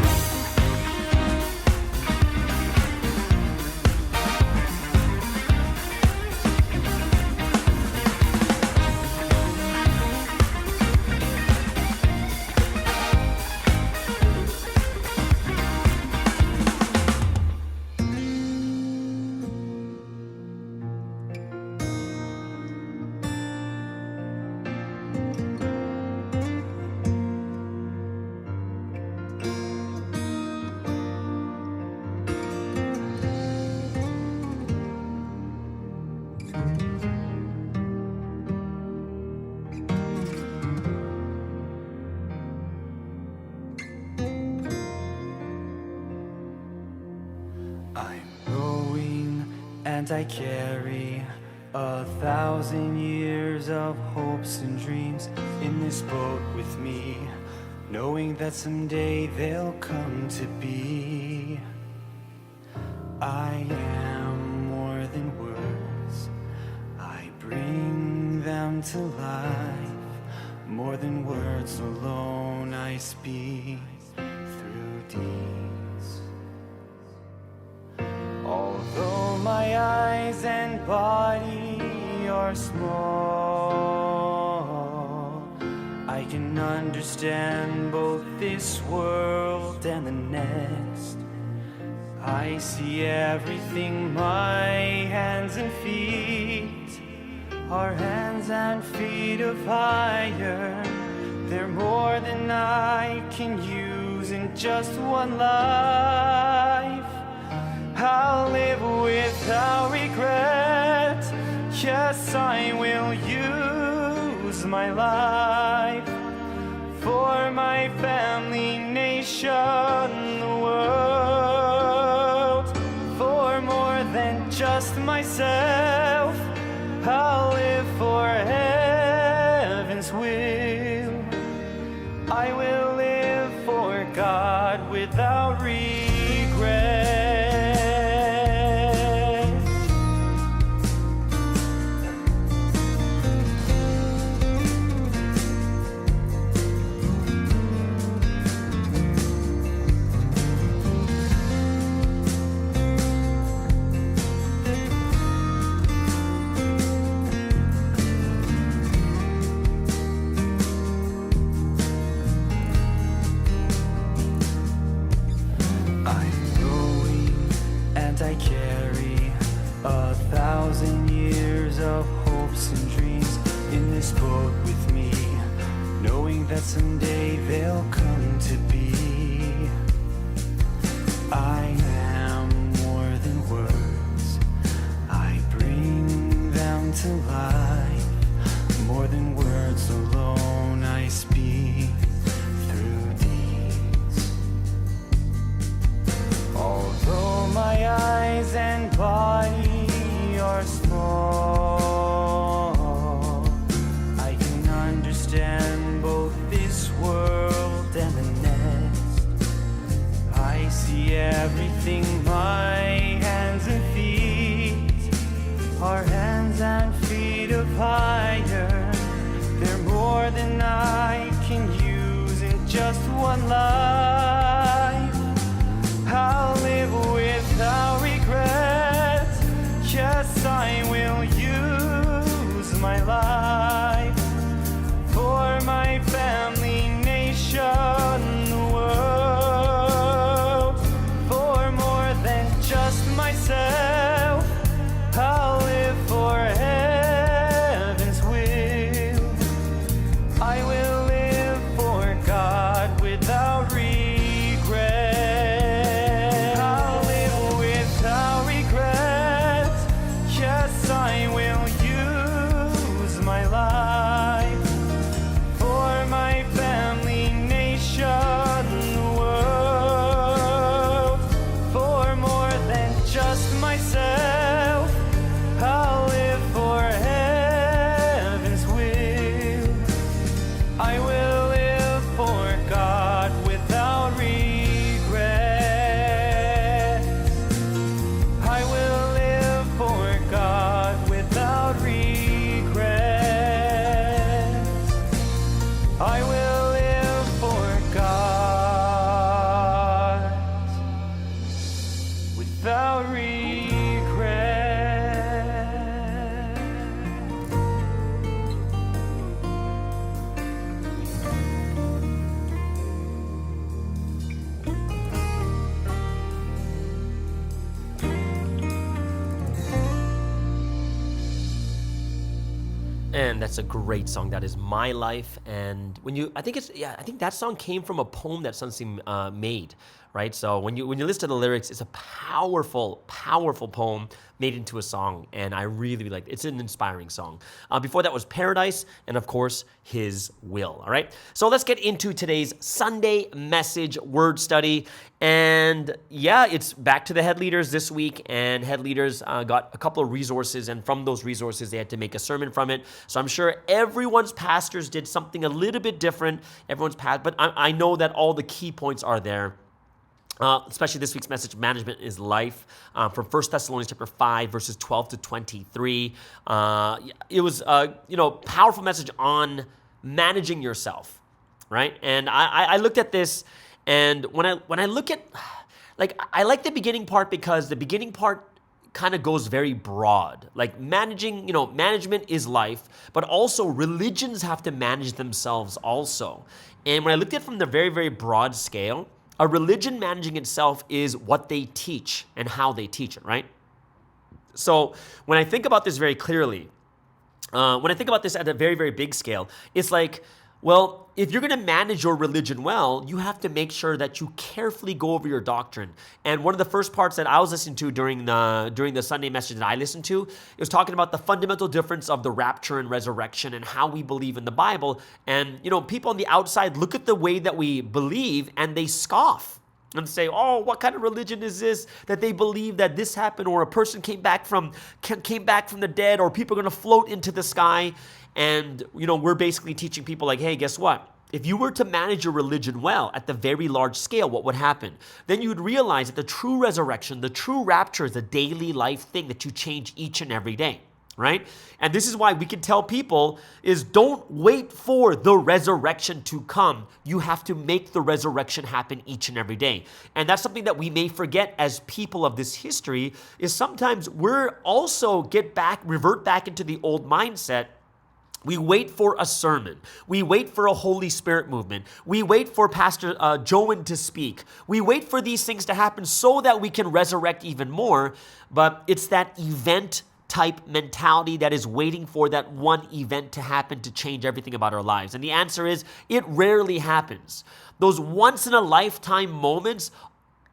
I'm rowing and I carry 1,000 years of hopes and dreams in this boat with me, knowing that someday they'll come to be. I am more than words, I bring them to life. More than words alone, I speak through deeds. Although my eyes and body are small, I can understand both this world and the next. I see everything my hands and feet are hands and feet of fire. They're more than I can use in just one life. I'll live without regret. Yes, I will use my life for my family, nation, the world. For more than just myself, I'll live for heaven's will. I will live for God without regret. I carry 1,000 years of hopes and dreams in this boat with me, knowing that someday they'll come to be. I am more than words, I bring them to life. More than words alone, I speak through deeds. Although my eyes and body are small, I can understand both this world and the next. I see everything my hands and feet are hands and feet of fire. They're more than I can use in just one life. I'll live without regret. Yes, I will use my life for my family, nation, the world. For more than just myself, I'll live for heaven's will. I will live for God without regret. I'll live without regret. Yes, I will use my life for my family, nation, the world. For more than just myself, I'll live for heaven's will. I will live for God without regret. I will live for God without regret. I will live for God without regret. And that's a great song. That is My Life. And when you, I think that song came from a poem that Sunsim made, right? So when you listen to the lyrics, it's a powerful, powerful poem made into a song. And I really like it. It's an inspiring song. Before that was Paradise, and of course, His Will. All right. So let's get into today's Sunday message word study. And yeah, it's back to the head leaders this week, and head leaders got a couple of resources, and from those resources, they had to make a sermon from it. So I'm sure everyone's pastors did something a little bit different. But I know that all the key points are there. Especially this week's message, management is life, from 1 Thessalonians chapter 5, verses 12 to 23. It was powerful message on managing yourself, right? And I looked at this, and when I look at, I like the beginning part, because the beginning part kind of goes very broad. Like management is life, but also religions have to manage themselves also. And when I looked at it from the very, very broad scale, a religion managing itself is what they teach and how they teach it, right? So when I think about this very clearly, when I think about this at a very, very big scale, it's like Well, if you're going to manage your religion well, you have to make sure that you carefully go over your doctrine. And one of the first parts that I was listening to during the Sunday message that I listened to, it was talking about the fundamental difference of the rapture and resurrection and how we believe in the Bible. And, people on the outside look at the way that we believe and they scoff and say, oh, what kind of religion is this that they believe that this happened, or a person came back from the dead, or people are going to float into the sky. And, we're basically teaching people like, hey, guess what? If you were to manage your religion well at the very large scale, what would happen? Then you would realize that the true resurrection, the true rapture is a daily life thing that you change each and every day, right? And this is why we can tell people is don't wait for the resurrection to come. You have to make the resurrection happen each and every day. And that's something that we may forget as people of this history, is sometimes we're also revert back into the old mindset. We wait for a sermon. We wait for a Holy Spirit movement. We wait for Pastor Joan to speak. We wait for these things to happen so that we can resurrect even more. But it's that event type mentality that is waiting for that one event to happen to change everything about our lives. And the answer is, it rarely happens. Those once in a lifetime moments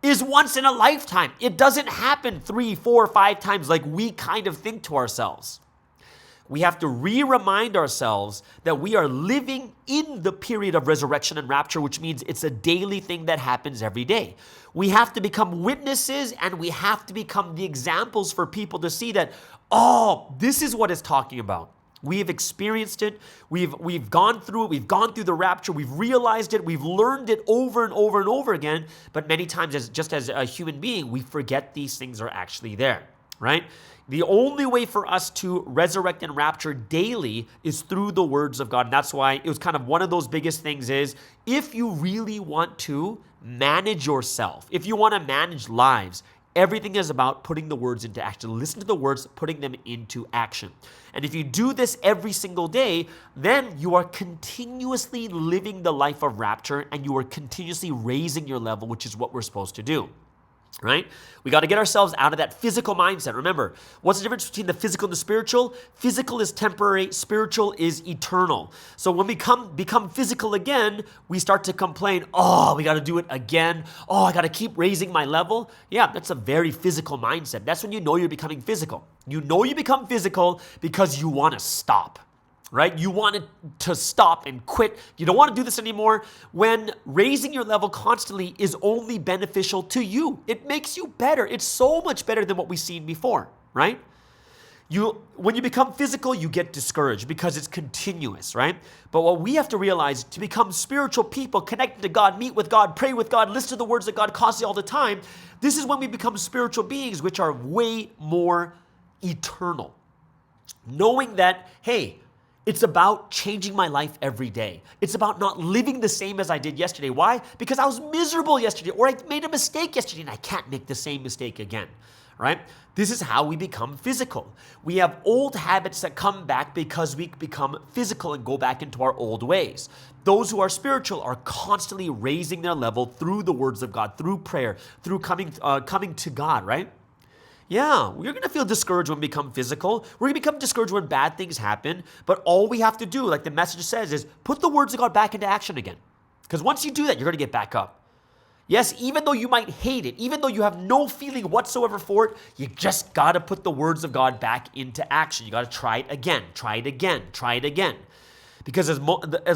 is once in a lifetime. It doesn't happen 3, 4, 5 times like we kind of think to ourselves. We have to remind ourselves that we are living in the period of resurrection and rapture, which means it's a daily thing that happens every day. We have to become witnesses, and we have to become the examples for people to see that, oh, this is what it's talking about. We have experienced it. We've gone through it. We've gone through the rapture. We've realized it. We've learned it over and over and over again. But many times, as a human being, we forget these things are actually there, right? The only way for us to resurrect and rapture daily is through the words of God. And that's why it was kind of one of those biggest things is, if you really want to manage yourself, if you want to manage lives, everything is about putting the words into action. Listen to the words, putting them into action. And if you do this every single day, then you are continuously living the life of rapture, and you are continuously raising your level, which is what we're supposed to do. Right? We got to get ourselves out of that physical mindset. Remember, what's the difference between the physical and the spiritual? Physical is temporary, spiritual is eternal. So when we become physical again, we start to complain, oh, we got to do it again. Oh, I got to keep raising my level. Yeah, that's a very physical mindset. That's when you know you're becoming physical. You know you become physical because you want to stop. Right? You want it to stop and quit. You don't want to do this anymore. When raising your level constantly is only beneficial to you. It makes you better. It's so much better than what we've seen before, right? When you become physical, you get discouraged because it's continuous, right? But what we have to realize, to become spiritual people, connected to God, meet with God, pray with God, listen to the words of God constantly all the time, this is when we become spiritual beings, which are way more eternal. Knowing that, hey, it's about changing my life every day. It's about not living the same as I did yesterday. Why? Because I was miserable yesterday, or I made a mistake yesterday and I can't make the same mistake again, right? This is how we become physical. We have old habits that come back because we become physical and go back into our old ways. Those who are spiritual are constantly raising their level through the words of God, through prayer, through coming to God, right? Yeah, we're going to feel discouraged when we become physical. We're going to become discouraged when bad things happen. But all we have to do, like the message says, is put the words of God back into action again. Because once you do that, you're going to get back up. Yes, even though you might hate it, even though you have no feeling whatsoever for it, you just got to put the words of God back into action. You got to try it again, try it again, try it again. Because as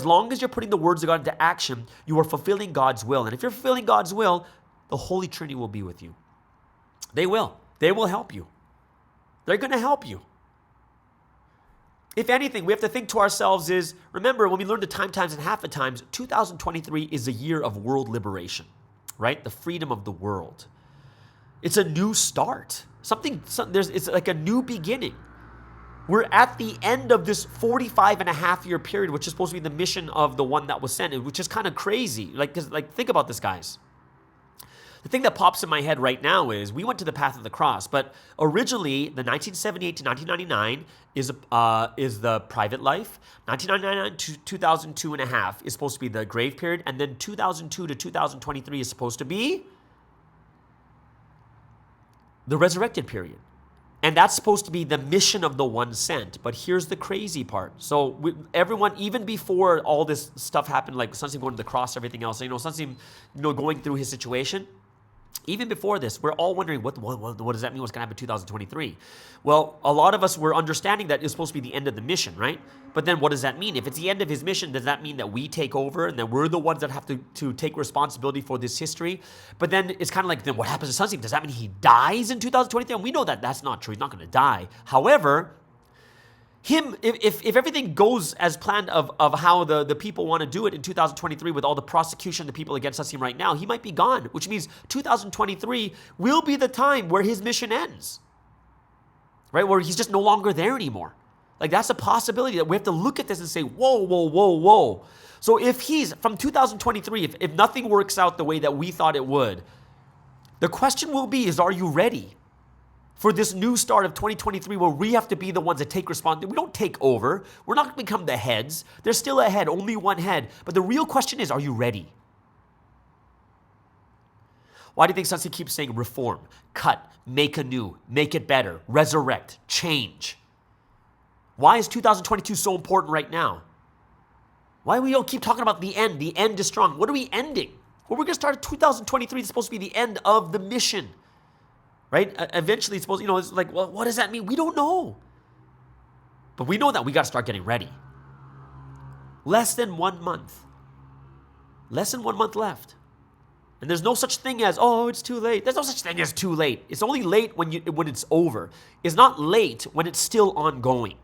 long as you're putting the words of God into action, you are fulfilling God's will. And if you're fulfilling God's will, the Holy Trinity will be with you. They will. They will help you. They're going to help you. If anything, we have to think to ourselves is, remember, when we learned the times, and half the times, 2023 is a year of world liberation, right? The freedom of the world. It's a new start. It's like a new beginning. We're at the end of this 45.5-year period, which is supposed to be the mission of the one that was sent, which is kind of crazy. Think about this, guys. The thing that pops in my head right now is we went to the path of the cross, but originally the 1978 to 1999 is the private life. 1999 to 2002 and a half is supposed to be the grave period, and then 2002 to 2023 is supposed to be the resurrected period. And that's supposed to be the mission of the one sent. But here's the crazy part. So everyone, even before all this stuff happened, like Sunsim going to the cross, everything else, Sunsim, going through his situation, even before this, we're all wondering, what does that mean? What's going to happen in 2023? Well, a lot of us were understanding that it's supposed to be the end of the mission, right? But then what does that mean? If it's the end of his mission, does that mean that we take over and that we're the ones that have to take responsibility for this history? But then it's kind of like, then what happens to Sunsim? Does that mean he dies in 2023? And we know that that's not true. He's not going to die. However, if everything goes as planned of how the people want to do it in 2023 with all the prosecution, the people against us right now, he might be gone, which means 2023 will be the time where his mission ends, right? Where he's just no longer there anymore. Like that's a possibility that we have to look at this and say, whoa. So if he's from 2023, if nothing works out the way that we thought it would, the question will be are you ready for this new start of 2023 where we have to be the ones that take responsibility? We don't take over. We're not going to become the heads. There's still a head, only one head. But the real question is, are you ready? Why do you think Sansi keeps saying reform, cut, make anew, make it better, resurrect, change? Why is 2022 so important right now? Why do we all keep talking about the end? The end is strong. What are we ending? Well, we're going to start 2023. It's supposed to be the end of the mission. Right? Eventually, it's supposed, it's like, well, what does that mean? We don't know. But we know that we got to start getting ready. Less than 1 month. Less than 1 month left. And there's no such thing as, it's too late. There's no such thing as too late. It's only late when it's over. It's not late when it's still ongoing.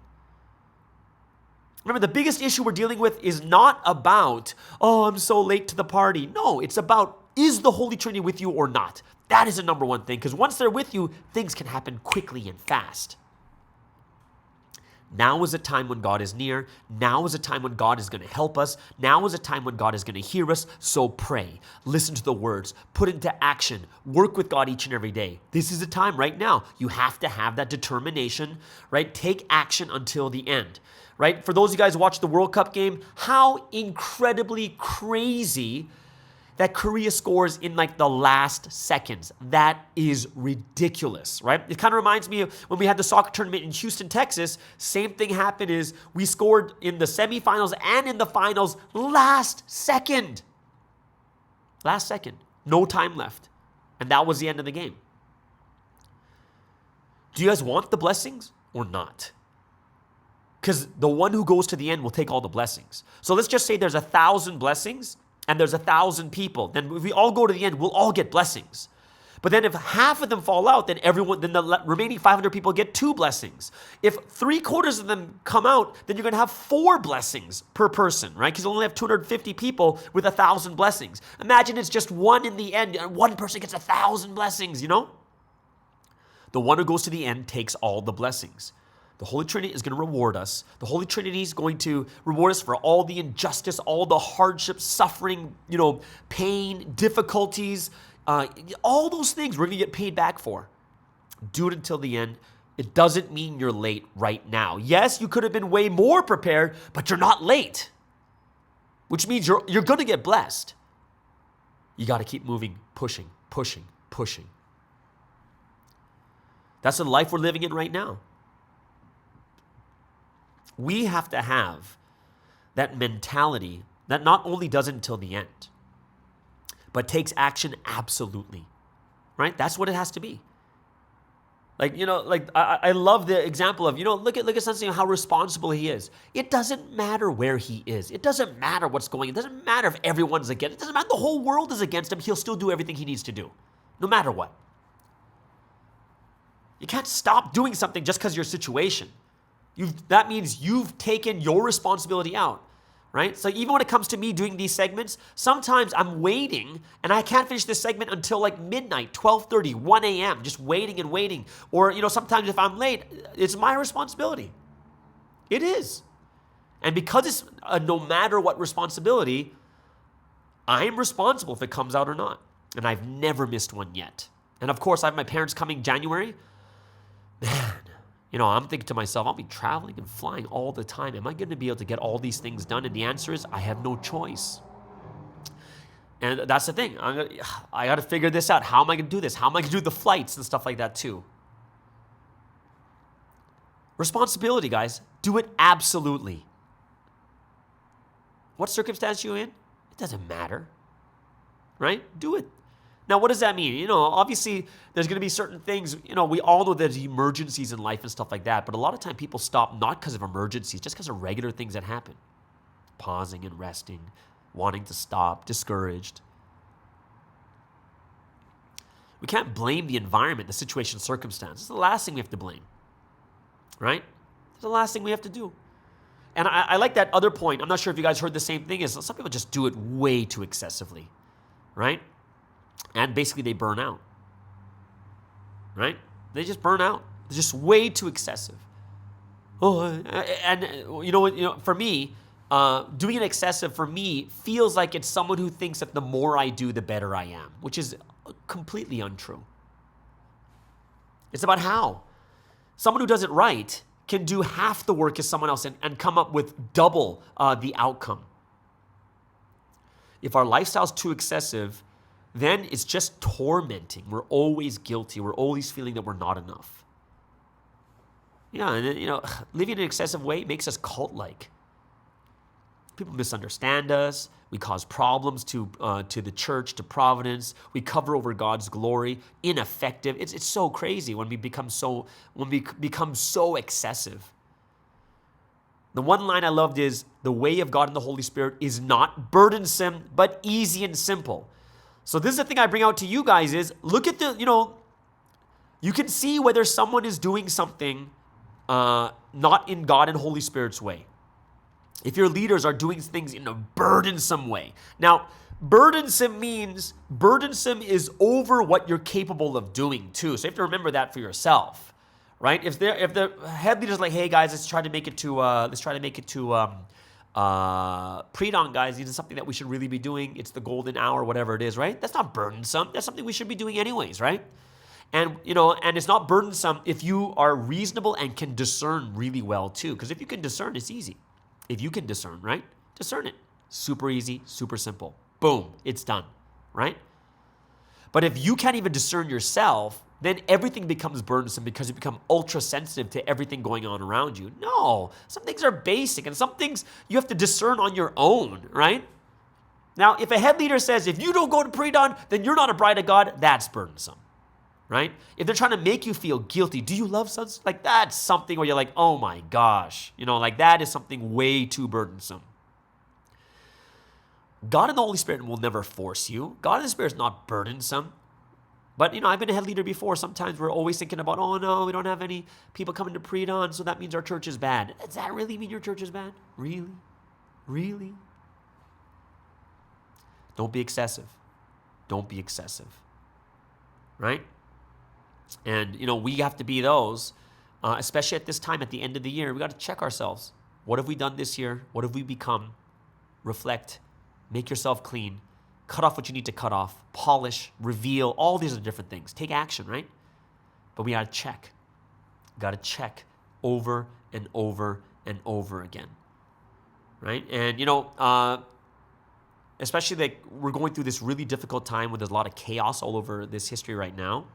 Remember, the biggest issue we're dealing with is not about, I'm so late to the party. No, it's about, is the Holy Trinity with you or not? That is the number one thing, because once they're with you, things can happen quickly and fast. Now is a time when God is near. Now is a time when God is going to help us. Now is a time when God is going to hear us. So pray, listen to the words, put into action, work with God each and every day. This is the time right now. You have to have that determination, right? Take action until the end, right? For those of you guys who watch the World Cup game, how incredibly crazy that Korea scores in like the last seconds. That is ridiculous, right? It kind of reminds me of when we had the soccer tournament in Houston, Texas. Same thing happened is we scored in the semifinals and in the finals last second. Last second. No time left. And that was the end of the game. Do you guys want the blessings or not? Because the one who goes to the end will take all the blessings. So let's just say there's 1,000 blessings and there's 1,000 people. Then if we all go to the end, we'll all get blessings. But then if half of them fall out, then the remaining 500 people get 2 blessings. If 3/4 of them come out, then you're going to have 4 blessings per person, right? Because you only have 250 people with 1,000 blessings. Imagine it's just one in the end, and one person gets 1,000 blessings, The one who goes to the end takes all the blessings. The Holy Trinity is going to reward us. The Holy Trinity is going to reward us for all the injustice, all the hardship, suffering, pain, difficulties, all those things we're going to get paid back for. Do it until the end. It doesn't mean you're late right now. Yes, you could have been way more prepared, but you're not late, which means you're going to get blessed. You got to keep moving, pushing. That's the life we're living in right now. We have to have that mentality that not only does it until the end, but takes action absolutely, right? That's what it has to be. I love the example of, look at something, how responsible he is. It doesn't matter where he is. It doesn't matter what's going on. It doesn't matter if everyone's against him. It doesn't matter if the whole world is against him. He'll still do everything he needs to do, no matter what. You can't stop doing something just because of your situation. That means you've taken your responsibility out, right? So even when it comes to me doing these segments, sometimes I'm waiting and I can't finish this segment until like midnight, 12:30, 1 a.m., just waiting and waiting. Or, sometimes if I'm late, it's my responsibility. It is. And because it's a no matter what responsibility, I am responsible if it comes out or not. And I've never missed one yet. And of course, I have my parents coming January. Man. I'm thinking to myself, I'll be traveling and flying all the time. Am I going to be able to get all these things done? And the answer is, I have no choice. And that's the thing. I got to figure this out. How am I going to do this? How am I going to do the flights and stuff like that too? Responsibility, guys. Do it absolutely. What circumstance you're in, it doesn't matter, right? Do it. Now, what does that mean? Obviously, there's going to be certain things, we all know there's emergencies in life and stuff like that, but a lot of time people stop not because of emergencies, just because of regular things that happen. Pausing and resting, wanting to stop, discouraged. We can't blame the environment, the situation, circumstance. It's the last thing we have to blame, right? It's the last thing we have to do. And I like that other point. I'm not sure if you guys heard the same thing, is some people just do it way too excessively, right? And basically they burn out, right? They just burn out. It's just way too excessive. For me, doing it excessive for me feels like it's someone who thinks that the more I do, the better I am, which is completely untrue. It's about how. Someone who does it right can do half the work as someone else and come up with double the outcome. If our lifestyle's too excessive, then it's just tormenting. We're always guilty. We're always feeling that we're not enough. Yeah, and then, living in an excessive way makes us cult-like. People misunderstand us. We cause problems to the church, to Providence. We cover over God's glory. Ineffective. It's so crazy when we become so excessive. The one line I loved is, the way of God and the Holy Spirit is not burdensome, but easy and simple. So this is the thing I bring out to you guys is, look at you can see whether someone is doing something not in God and Holy Spirit's way. If your leaders are doing things in a burdensome way. Now, burdensome is over what you're capable of doing too. So you have to remember that for yourself, right? If the head leader's like, hey guys, let's try to make it to pre-dawn, guys. This is something that we should really be doing. It's the golden hour, whatever it is, right? That's not burdensome. That's something we should be doing anyways, right? And it's not burdensome if you are reasonable and can discern really well too. Because if you can discern, it's easy. If you can discern, right? Discern it. Super easy, super simple. Boom, it's done, right? But if you can't even discern yourself, then everything becomes burdensome because you become ultra sensitive to everything going on around you. No, some things are basic and some things you have to discern on your own, right? Now, if a head leader says, if you don't go to pre-dawn, then you're not a bride of God, that's burdensome, right? If they're trying to make you feel guilty, do you love sons? Like, that's something where you're like, oh my gosh, that is something way too burdensome. God and the Holy Spirit will never force you. God and the Spirit is not burdensome. But, I've been a head leader before. Sometimes we're always thinking about, oh no, we don't have any people coming to pre-dawn, so that means our church is bad. Does that really mean your church is bad? Really? Really? Don't be excessive. Don't be excessive. Right? And, we have to be those, especially at this time, at the end of the year. We got to check ourselves. What have we done this year? What have we become? Reflect. Make yourself clean. Cut off what you need to cut off. Polish. Reveal. All these are different things. Take action, right? But we got to check. Got to check over and over and over again. Right? And, especially like we're going through this really difficult time where there's a lot of chaos all over this history right now.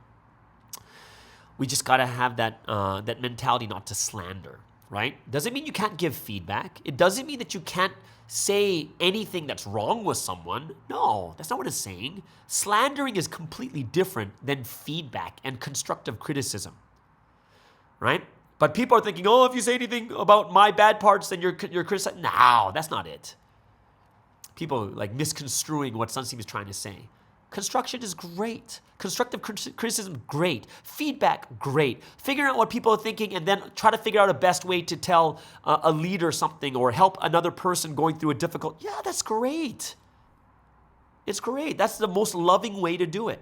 We just got to have that mentality not to slander, right? Doesn't mean you can't give feedback. It doesn't mean that you can't say anything that's wrong with someone. No, that's not what it's saying. Slandering is completely different than feedback and constructive criticism, right? But people are thinking, oh, if you say anything about my bad parts, then you're criticizing. No, that's not it. People like misconstruing what Sunseam is trying to say. Construction is great. Constructive criticism, great. Feedback, great. Figuring out what people are thinking and then try to figure out a best way to tell a leader something or help another person going through a difficult, that's great. It's great. That's the most loving way to do it.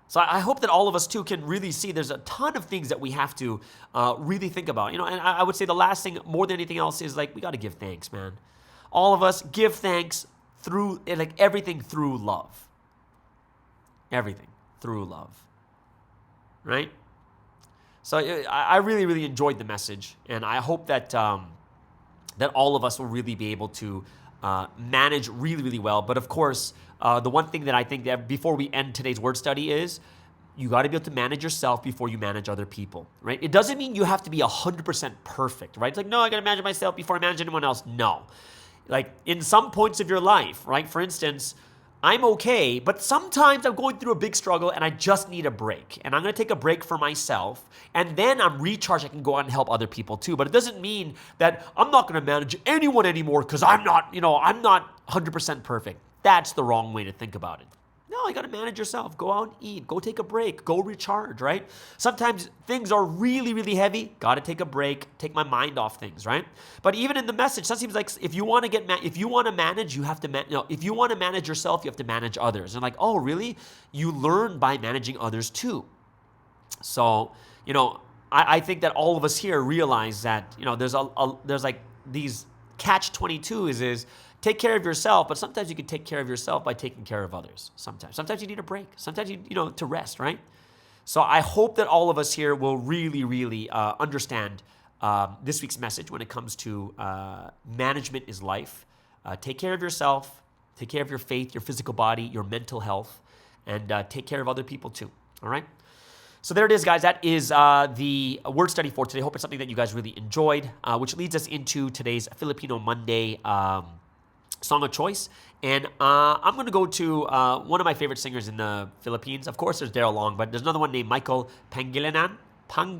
So I hope that all of us too can really see there's a ton of things that we have to really think about. And I would say the last thing more than anything else is like, we got to give thanks, man. All of us give thanks through, like everything through love. Everything through love. Right? So I really, really enjoyed the message. And I hope that that all of us will really be able to manage really, really well. But of course, the one thing that I think that before we end today's word study is You got to be able to manage yourself before you manage other people, right? It doesn't mean you have to be 100% perfect, right? It's like, no, I got to manage myself before I manage anyone else. No. Like in some points of your life, right? For instance, I'm okay, but sometimes I'm going through a big struggle and I just need a break. And I'm going to take a break for myself. And then I'm recharged. I can go out and help other people too. But it doesn't mean that I'm not going to manage anyone anymore because I'm not 100% perfect. That's the wrong way to think about it. No, you got to manage yourself. Go out and eat. Go take a break. Go recharge, right? Sometimes things are really, really heavy. Got to take a break. Take my mind off things, right? But even in the message, that seems like if you want to manage, you have to if you want to manage yourself, you have to manage others. And like, oh, really? You learn by managing others too. So, I think that all of us here realize that, there's like these catch-22 is take care of yourself, but sometimes you can take care of yourself by taking care of others. Sometimes you need a break. Sometimes to rest, right? So I hope that all of us here will really, really understand this week's message when it comes to management is life. Take care of yourself. Take care of your faith, your physical body, your mental health, and take care of other people too. All right? So there it is, guys. That is the word study for today. Hope it's something that you guys really enjoyed, which leads us into today's Filipino Monday song of choice. And I'm going to go to one of my favorite singers in the Philippines. Of course, there's Daryl Long, but there's another one named Michael Pangilinan. I'm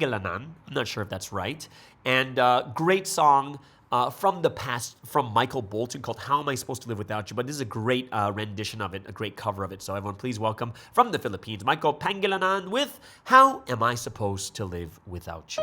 not sure if that's right. And great song from the past from Michael Bolton called How Am I Supposed to Live Without You? But this is a great rendition of it, a great cover of it. So everyone, please welcome from the Philippines, Michael Pangilinan with How Am I Supposed to Live Without You?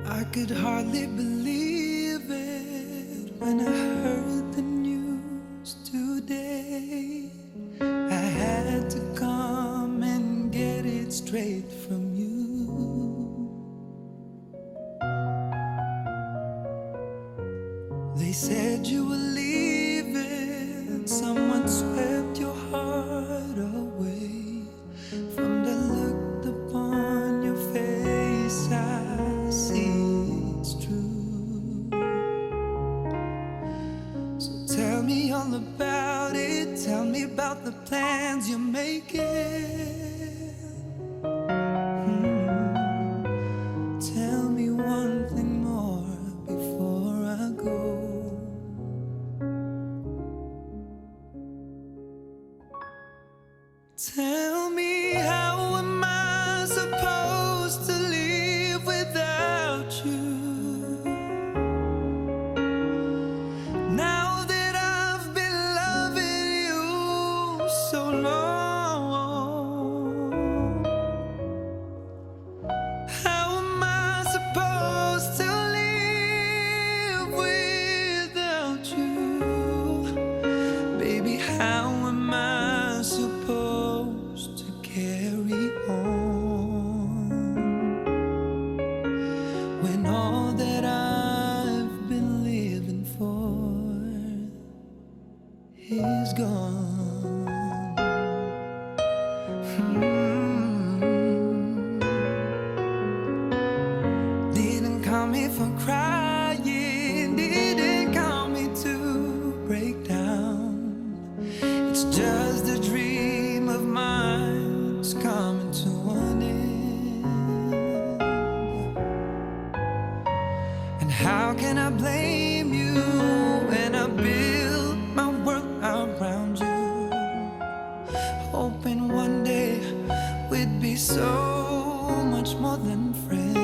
I could hardly believe it when I heard the news today. I had to come and get it straight from you. They said you were leaving, someone swept your heart away. From the look upon your face, I see it's true. So tell me all about it. Tell me about the plans you're making. Tell me one thing more before I go. Tell me, how am I supposed to live without you? Now that I've been loving you so long, how am I supposed to live without you? Baby, how am I supposed to carry on when all that I've been living for is gone? Didn't come here for crying, didn't come here to break down. It's just a dream of mine, it's coming to an end. And how can I blame you when I built my world around you, hoping one day we'd be so much more than friends.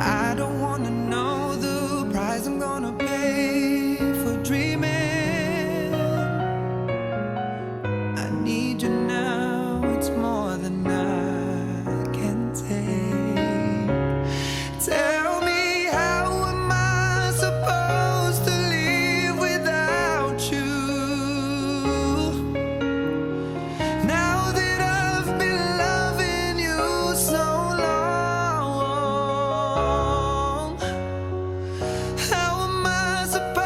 I don't wanna know the price I'm gonna pay for dreaming. I need you now, it's more than I can take. Tell me, how am I supposed to live without you? Now that I've been loving you so long, how am I supposed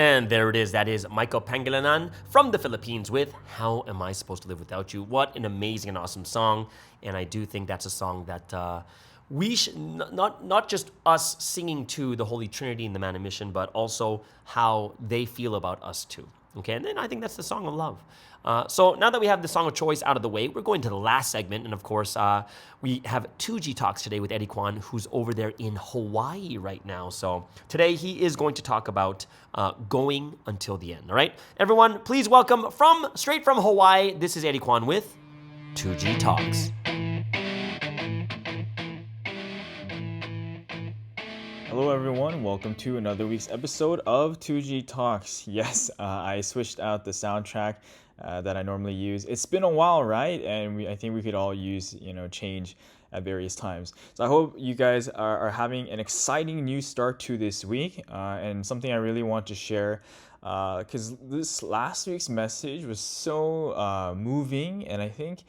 And there it is. That is Michael Pangilinan from the Philippines with How Am I Supposed to Live Without You? What an amazing and awesome song. And I do think that's a song that we should, not just us singing to the Holy Trinity and the Man of Mission, but also how they feel about us too. Okay, and then I think that's the song of love. So now that we have the song of choice out of the way, we're going to the last segment. And of course, we have 2G Talks today with Eddie Kwan, who's over there in Hawaii right now. So today he is going to talk about going until the end. All right, everyone, please welcome straight from Hawaii. This is Eddie Kwan with 2G Talks. Hello everyone, welcome to another week's episode of 2G Talks. Yes, I switched out the soundtrack that I normally use. It's been a while, right? And I think we could all use, change at various times. So I hope you guys are having an exciting new start to this week and something I really want to share because this last week's message was so moving, and I think,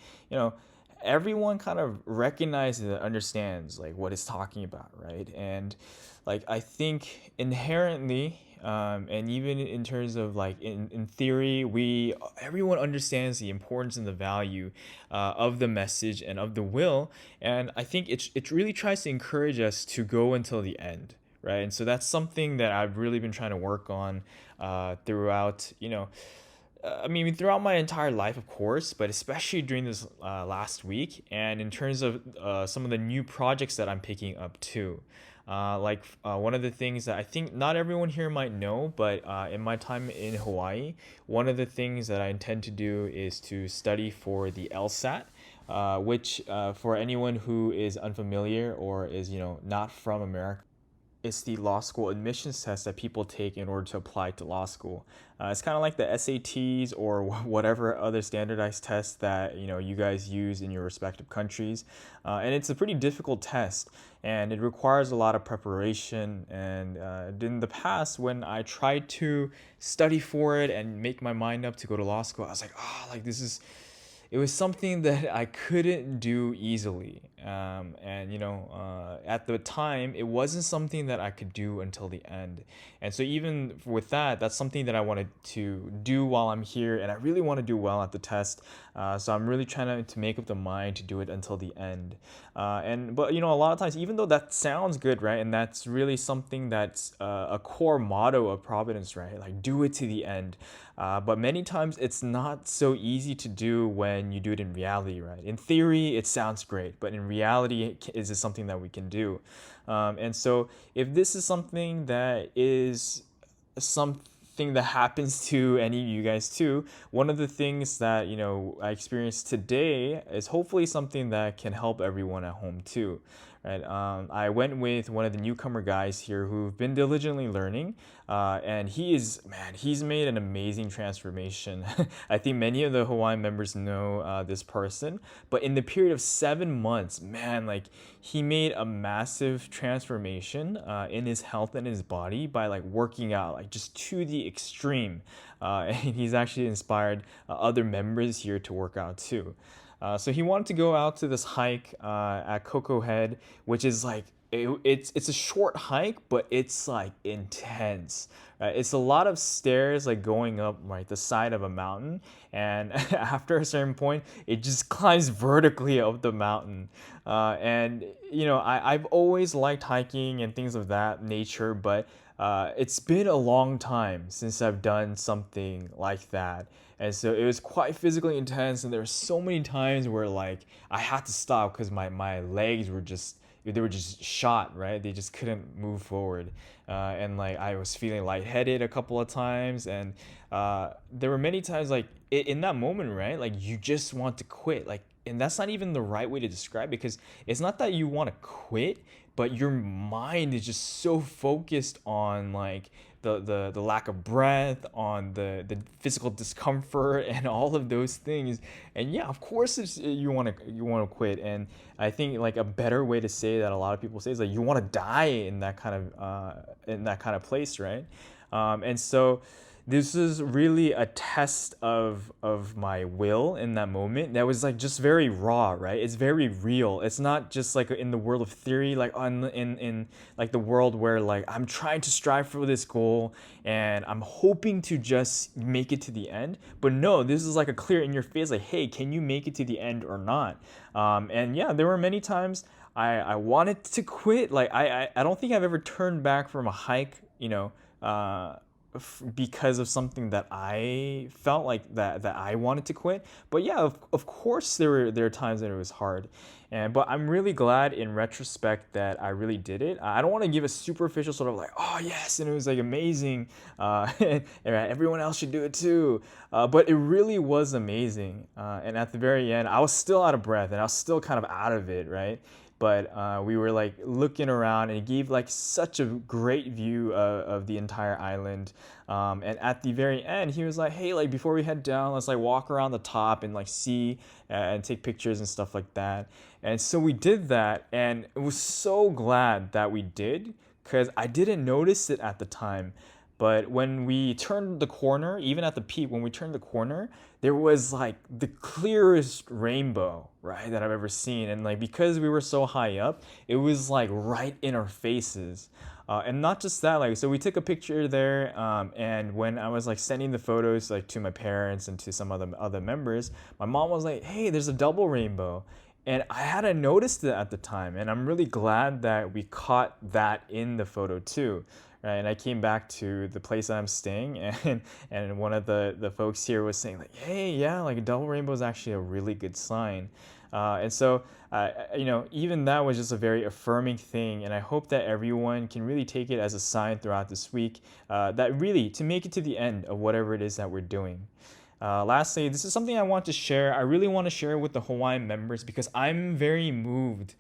everyone kind of recognizes and understands like what it's talking about, right? And like I think inherently, and even in terms of like in theory, everyone understands the importance and the value of the message and of the will, and I think it really tries to encourage us to go until the end, right? And so that's something that I've really been trying to work on throughout, throughout my entire life, of course, but especially during this last week, and in terms of some of the new projects that I'm picking up too. One of the things that I think not everyone here might know, but in my time in Hawaii, one of the things that I intend to do is to study for the LSAT, which for anyone who is unfamiliar or is, not from America, it's the law school admissions test that people take in order to apply to law school. It's kind of like the SATs or whatever other standardized tests that you guys use in your respective countries, and it's a pretty difficult test, and it requires a lot of preparation. And in the past, when I tried to study for it and make my mind up to go to law school, I was like, it was something that I couldn't do easily. At the time, it wasn't something that I could do until the end. And so even with that, that's something that I wanted to do while I'm here, and I really want to do well at the test. So I'm really trying to make up the mind to do it until the end. But a lot of times, even though that sounds good, right, and that's really something that's a core motto of Providence, right, like do it to the end. But many times it's not so easy to do when you do it in reality, right? In theory, it sounds great, but in reality, is it something that we can do? And so if this is something that is something that happens to any of you guys too, one of the things that, I experienced today is hopefully something that can help everyone at home too. Right. I went with one of the newcomer guys here who've been diligently learning, and he's made an amazing transformation. I think many of the Hawaiian members know this person, but in the period of 7 months, he made a massive transformation in his health and his body by working out just to the extreme. And he's actually inspired other members here to work out too. So he wanted to go out to this hike at Cocoa Head, which is it's a short hike, but it's intense. It's a lot of stairs going up the side of a mountain, and after a certain point, it just climbs vertically up the mountain. I've always liked hiking and things of that nature, but it's been a long time since I've done something like that. And so it was quite physically intense, and there were so many times where I had to stop because my legs were just shot, right? They just couldn't move forward. And I was feeling lightheaded a couple of times, and there were many times in that moment, right? You just want to quit. And that's not even the right way to describe it, because it's not that you want to quit, but your mind is just so focused on the lack of breath, on the physical discomfort and all of those things. And yeah, of course you want to quit. And I think a better way to say that a lot of people say is you want to die in that kind of place, right? And so this is really a test of my will in that moment. That was like just very raw, right? It's very real. It's not just like in the world of theory, like in like the world where like I'm trying to strive for this goal and I'm hoping to just make it to the end. But no, this is like a clear in your face, like, hey, can you make it to the end or not? And yeah, there were many times I wanted to quit. Like I don't think I've ever turned back from a hike, because of something that I felt like that I wanted to quit. But yeah, of course there are times that it was hard. But I'm really glad in retrospect that I really did it. I don't want to give a superficial sort of like, oh yes, and it was like amazing, and everyone else should do it too. But it really was amazing. And at the very end, I was still out of breath and I was still kind of out of it, right? But we were like looking around and it gave like such a great view of the entire island. And at the very end, he was like, hey, like before we head down, let's like walk around the top and like see and take pictures and stuff like that. And so we did that, and I was so glad that we did, because I didn't notice it at the time. But when we turned the corner, even at the peak, when we turned the corner, there was like the clearest rainbow, right, that I've ever seen. And like because we were so high up, it was like right in our faces. And not just that, like so we took a picture there, and when I was like sending the photos like to my parents and to some other members, my mom was like, "Hey, there's a double rainbow." And I hadn't noticed it at the time, and I'm really glad that we caught that in the photo too. Right, and I came back to the place that I'm staying, and one of the folks here was saying like, hey, yeah, like a double rainbow is actually a really good sign. And so, even that was just a very affirming thing, and I hope that everyone can really take it as a sign throughout this week, that really to make it to the end of whatever it is that we're doing. Lastly, this is something I want to share. I really want to share with the Hawaiian members because I'm very moved,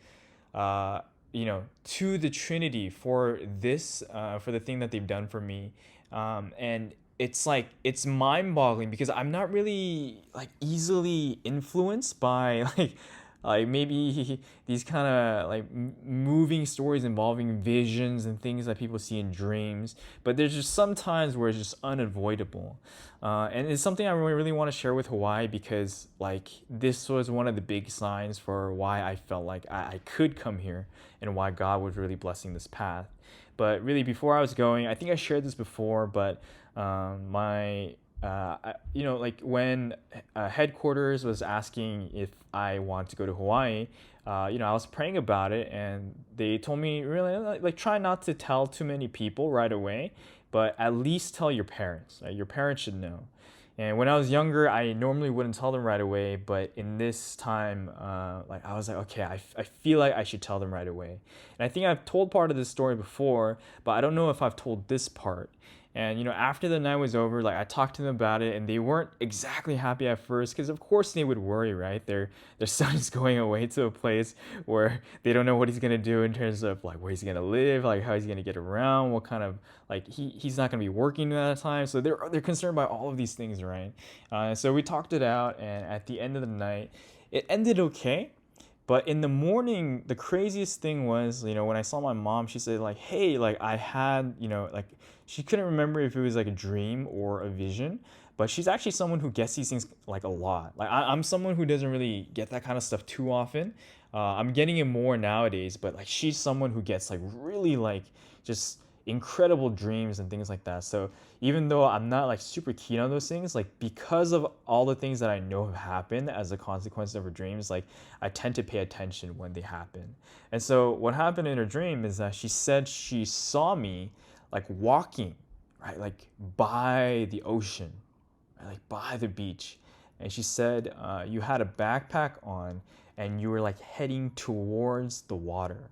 to the Trinity for this, for the thing that they've done for me. And it's like, it's mind-boggling because I'm not really like easily influenced by like maybe these kind of like moving stories involving visions and things that people see in dreams, but there's just some times where it's just unavoidable, and it's something I really want to share with Hawaii because like this was one of the big signs for why I felt like I could come here and why God was really blessing this path. But really, before I was going, I think I shared this before, but like when headquarters was asking if I want to go to Hawaii, I was praying about it, and they told me really like try not to tell too many people right away, but at least tell your parents. Right? Your parents should know. And when I was younger, I normally wouldn't tell them right away, but in this time, I was like, okay, I feel like I should tell them right away. And I think I've told part of this story before, but I don't know if I've told this part. And after the night was over, like I talked to them about it, and they weren't exactly happy at first, because of course they would worry, right? Their son is going away to a place where they don't know what he's gonna do in terms of like where he's gonna live, like how he's gonna get around, what kind of like he's not gonna be working at that time, so they're concerned by all of these things, right? So we talked it out, and at the end of the night, it ended okay. But in the morning, the craziest thing was, when I saw my mom, she said like, hey, like I had, like she couldn't remember if it was like a dream or a vision, but she's actually someone who gets these things like a lot. Like I'm someone who doesn't really get that kind of stuff too often. I'm getting it more nowadays, but like she's someone who gets like really like just incredible dreams and things like that. So even though I'm not like super keen on those things, like because of all the things that I know have happened as a consequence of her dreams, like I tend to pay attention when they happen. And so what happened in her dream is that she said she saw me like walking, right, like by the ocean, right, like by the beach. And she said you had a backpack on and you were like heading towards the water.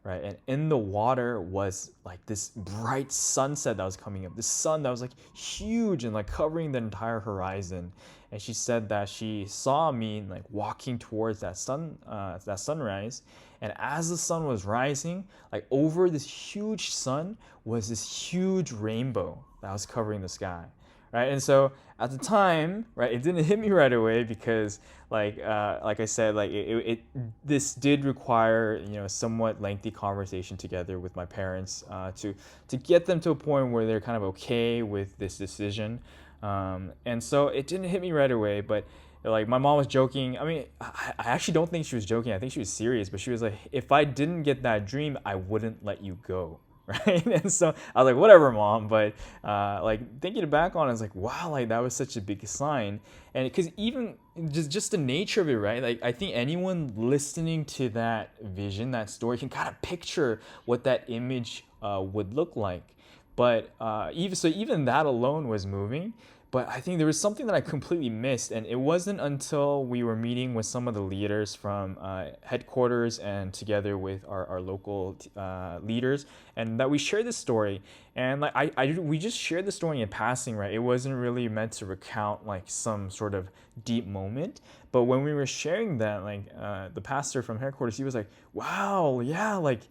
Right, and in the water was like this bright sunset that was coming up. This sun that was like huge and like covering the entire horizon. And she said that she saw me like walking towards that sunrise. And as the sun was rising, like over this huge sun was this huge rainbow that was covering the sky. right? And so at the time, right, it didn't hit me right away because like I said, like this did require, you know, somewhat lengthy conversation together with my parents to get them to a point where they're kind of okay with this decision. And so it didn't hit me right away, but like my mom was joking. I mean, I actually don't think she was joking. I think she was serious, but she was like, if I didn't get that dream, I wouldn't let you go. Right. And so I was like, whatever, mom. But like thinking back on it, I was like, wow, like that was such a big sign. And because even just the nature of it, right? Like I think anyone listening to that vision, that story, can kind of picture what that image would look like. But even that alone was moving. But I think there was something that I completely missed, and it wasn't until we were meeting with some of the leaders from headquarters and together with our local leaders, and that we shared this story. And like we just shared the story in passing, right? It wasn't really meant to recount like some sort of deep moment. But when we were sharing that, like the pastor from headquarters, he was like, "Wow, yeah, like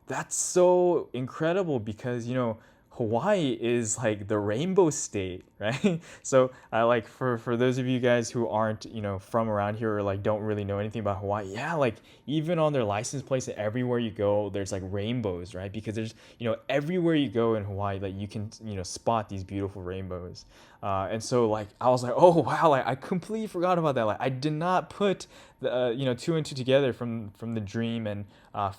that's so incredible because you know." Hawaii is like the rainbow state, right? So like for those of you guys who aren't, you know, from around here or like don't really know anything about Hawaii, yeah, like even on their license plates, everywhere you go, there's like rainbows, right? Because there's, you know, everywhere you go in Hawaii, like you can, you know, spot these beautiful rainbows. And so like I was like, oh wow, like I completely forgot about that. Like I did not put the you know, two and two together from the dream and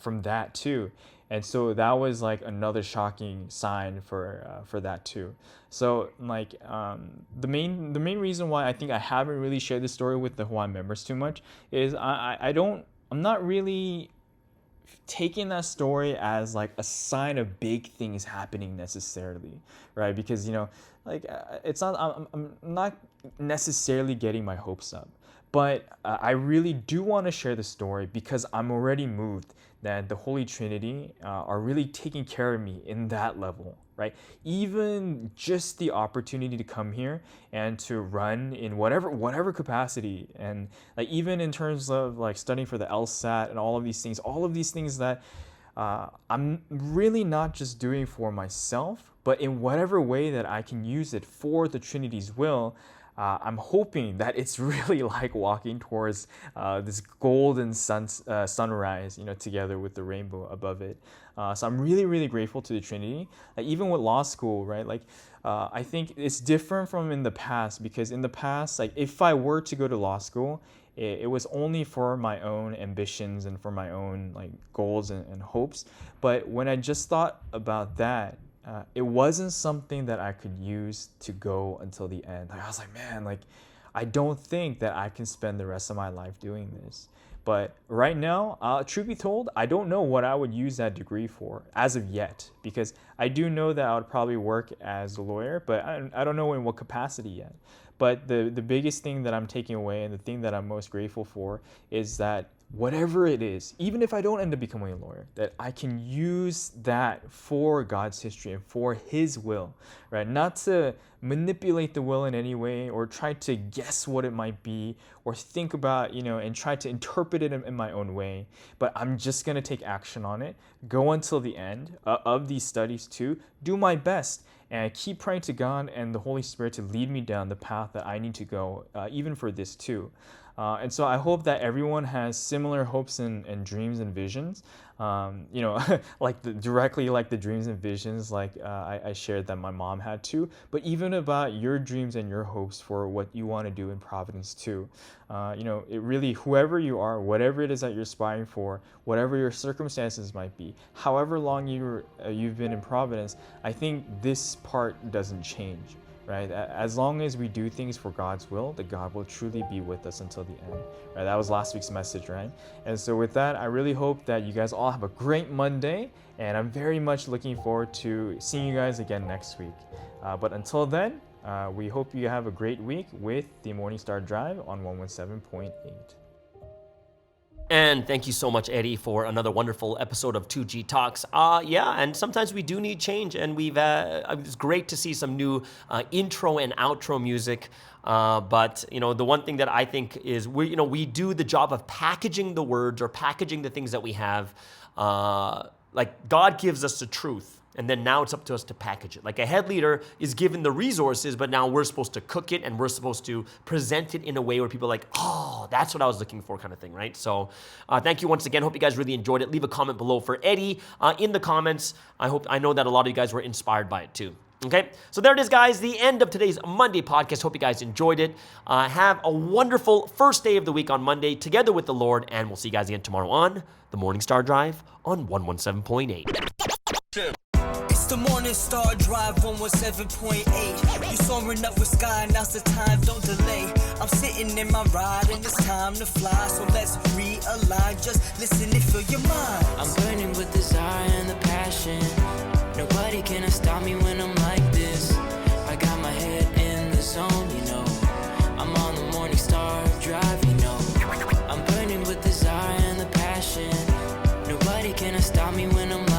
from that too. And so that was like another shocking sign for that too. So like the main reason why I think I haven't really shared this story with the Hawaiian members too much is I'm not really taking that story as like a sign of big things happening necessarily, right? Because you know, like it's not I'm not necessarily getting my hopes up. But I really do want to share the story because I'm already moved that the Holy Trinity are really taking care of me in that level, right? Even just the opportunity to come here and to run in whatever capacity, and like even in terms of like studying for the LSAT and all of these things that I'm really not just doing for myself, but in whatever way that I can use it for the Trinity's will. I'm hoping that it's really like walking towards this golden sunrise, you know, together with the rainbow above it. So I'm really, really grateful to the Trinity. Like even with law school, right? Like I think it's different from in the past because in the past, like if I were to go to law school, it was only for my own ambitions and for my own like goals and hopes. But when I just thought about that, it wasn't something that I could use to go until the end. Like I was like, man, like I don't think that I can spend the rest of my life doing this. But right now, truth be told, I don't know what I would use that degree for as of yet, because I do know that I would probably work as a lawyer, but I don't know in what capacity yet. But the biggest thing that I'm taking away and the thing that I'm most grateful for is that whatever it is, even if I don't end up becoming a lawyer, that I can use that for God's history and for His will, right? Not to manipulate the will in any way or try to guess what it might be or think about, you know, and try to interpret it in my own way. But I'm just going to take action on it, go until the end of these studies too, do my best, and keep praying to God and the Holy Spirit to lead me down the path that I need to go, even for this too. And so I hope that everyone has similar hopes and dreams and visions, you know, like directly like the dreams and visions like I shared that my mom had too, but even about your dreams and your hopes for what you want to do in Providence too. You know, it really, whoever you are, whatever it is that you're aspiring for, whatever your circumstances might be, however long you've been in Providence, I think this part doesn't change. Right? As long as we do things for God's will, that God will truly be with us until the end. Right? That was last week's message, right? And so with that, I really hope that you guys all have a great Monday, and I'm very much looking forward to seeing you guys again next week. But until then, we hope you have a great week with the Morning Star Drive on 117.8. And thank you so much, Eddie, for another wonderful episode of 2G Talks. Yeah, and sometimes we do need change, and it's great to see some new intro and outro music. But you know, the one thing that I think is we do the job of packaging the words or packaging the things that we have. Like God gives us the truth. And then now it's up to us to package it. Like a head leader is given the resources, but now we're supposed to cook it and we're supposed to present it in a way where people are like, oh, that's what I was looking for kind of thing, right? So thank you once again. Hope you guys really enjoyed it. Leave a comment below for I in the comments. I know that a lot of you guys were inspired by it too. Okay, so there it is, guys. The end of today's Monday podcast. Hope you guys enjoyed it. Have a wonderful first day of the week on Monday together with the Lord, and we'll see you guys again tomorrow on the Morning Star Drive on 117.8. It's the Morning Star Drive 117.8. You soaring up with sky, now's the time, don't delay. I'm sitting in my ride and it's time to fly. So let's realign, just listen and feel your mind. I'm burning with desire and the passion. Nobody can stop me when I'm like this. I got my head in the zone, you know. I'm on the Morning Star Drive, you know. I'm burning with desire and the passion. Nobody can stop me when I'm like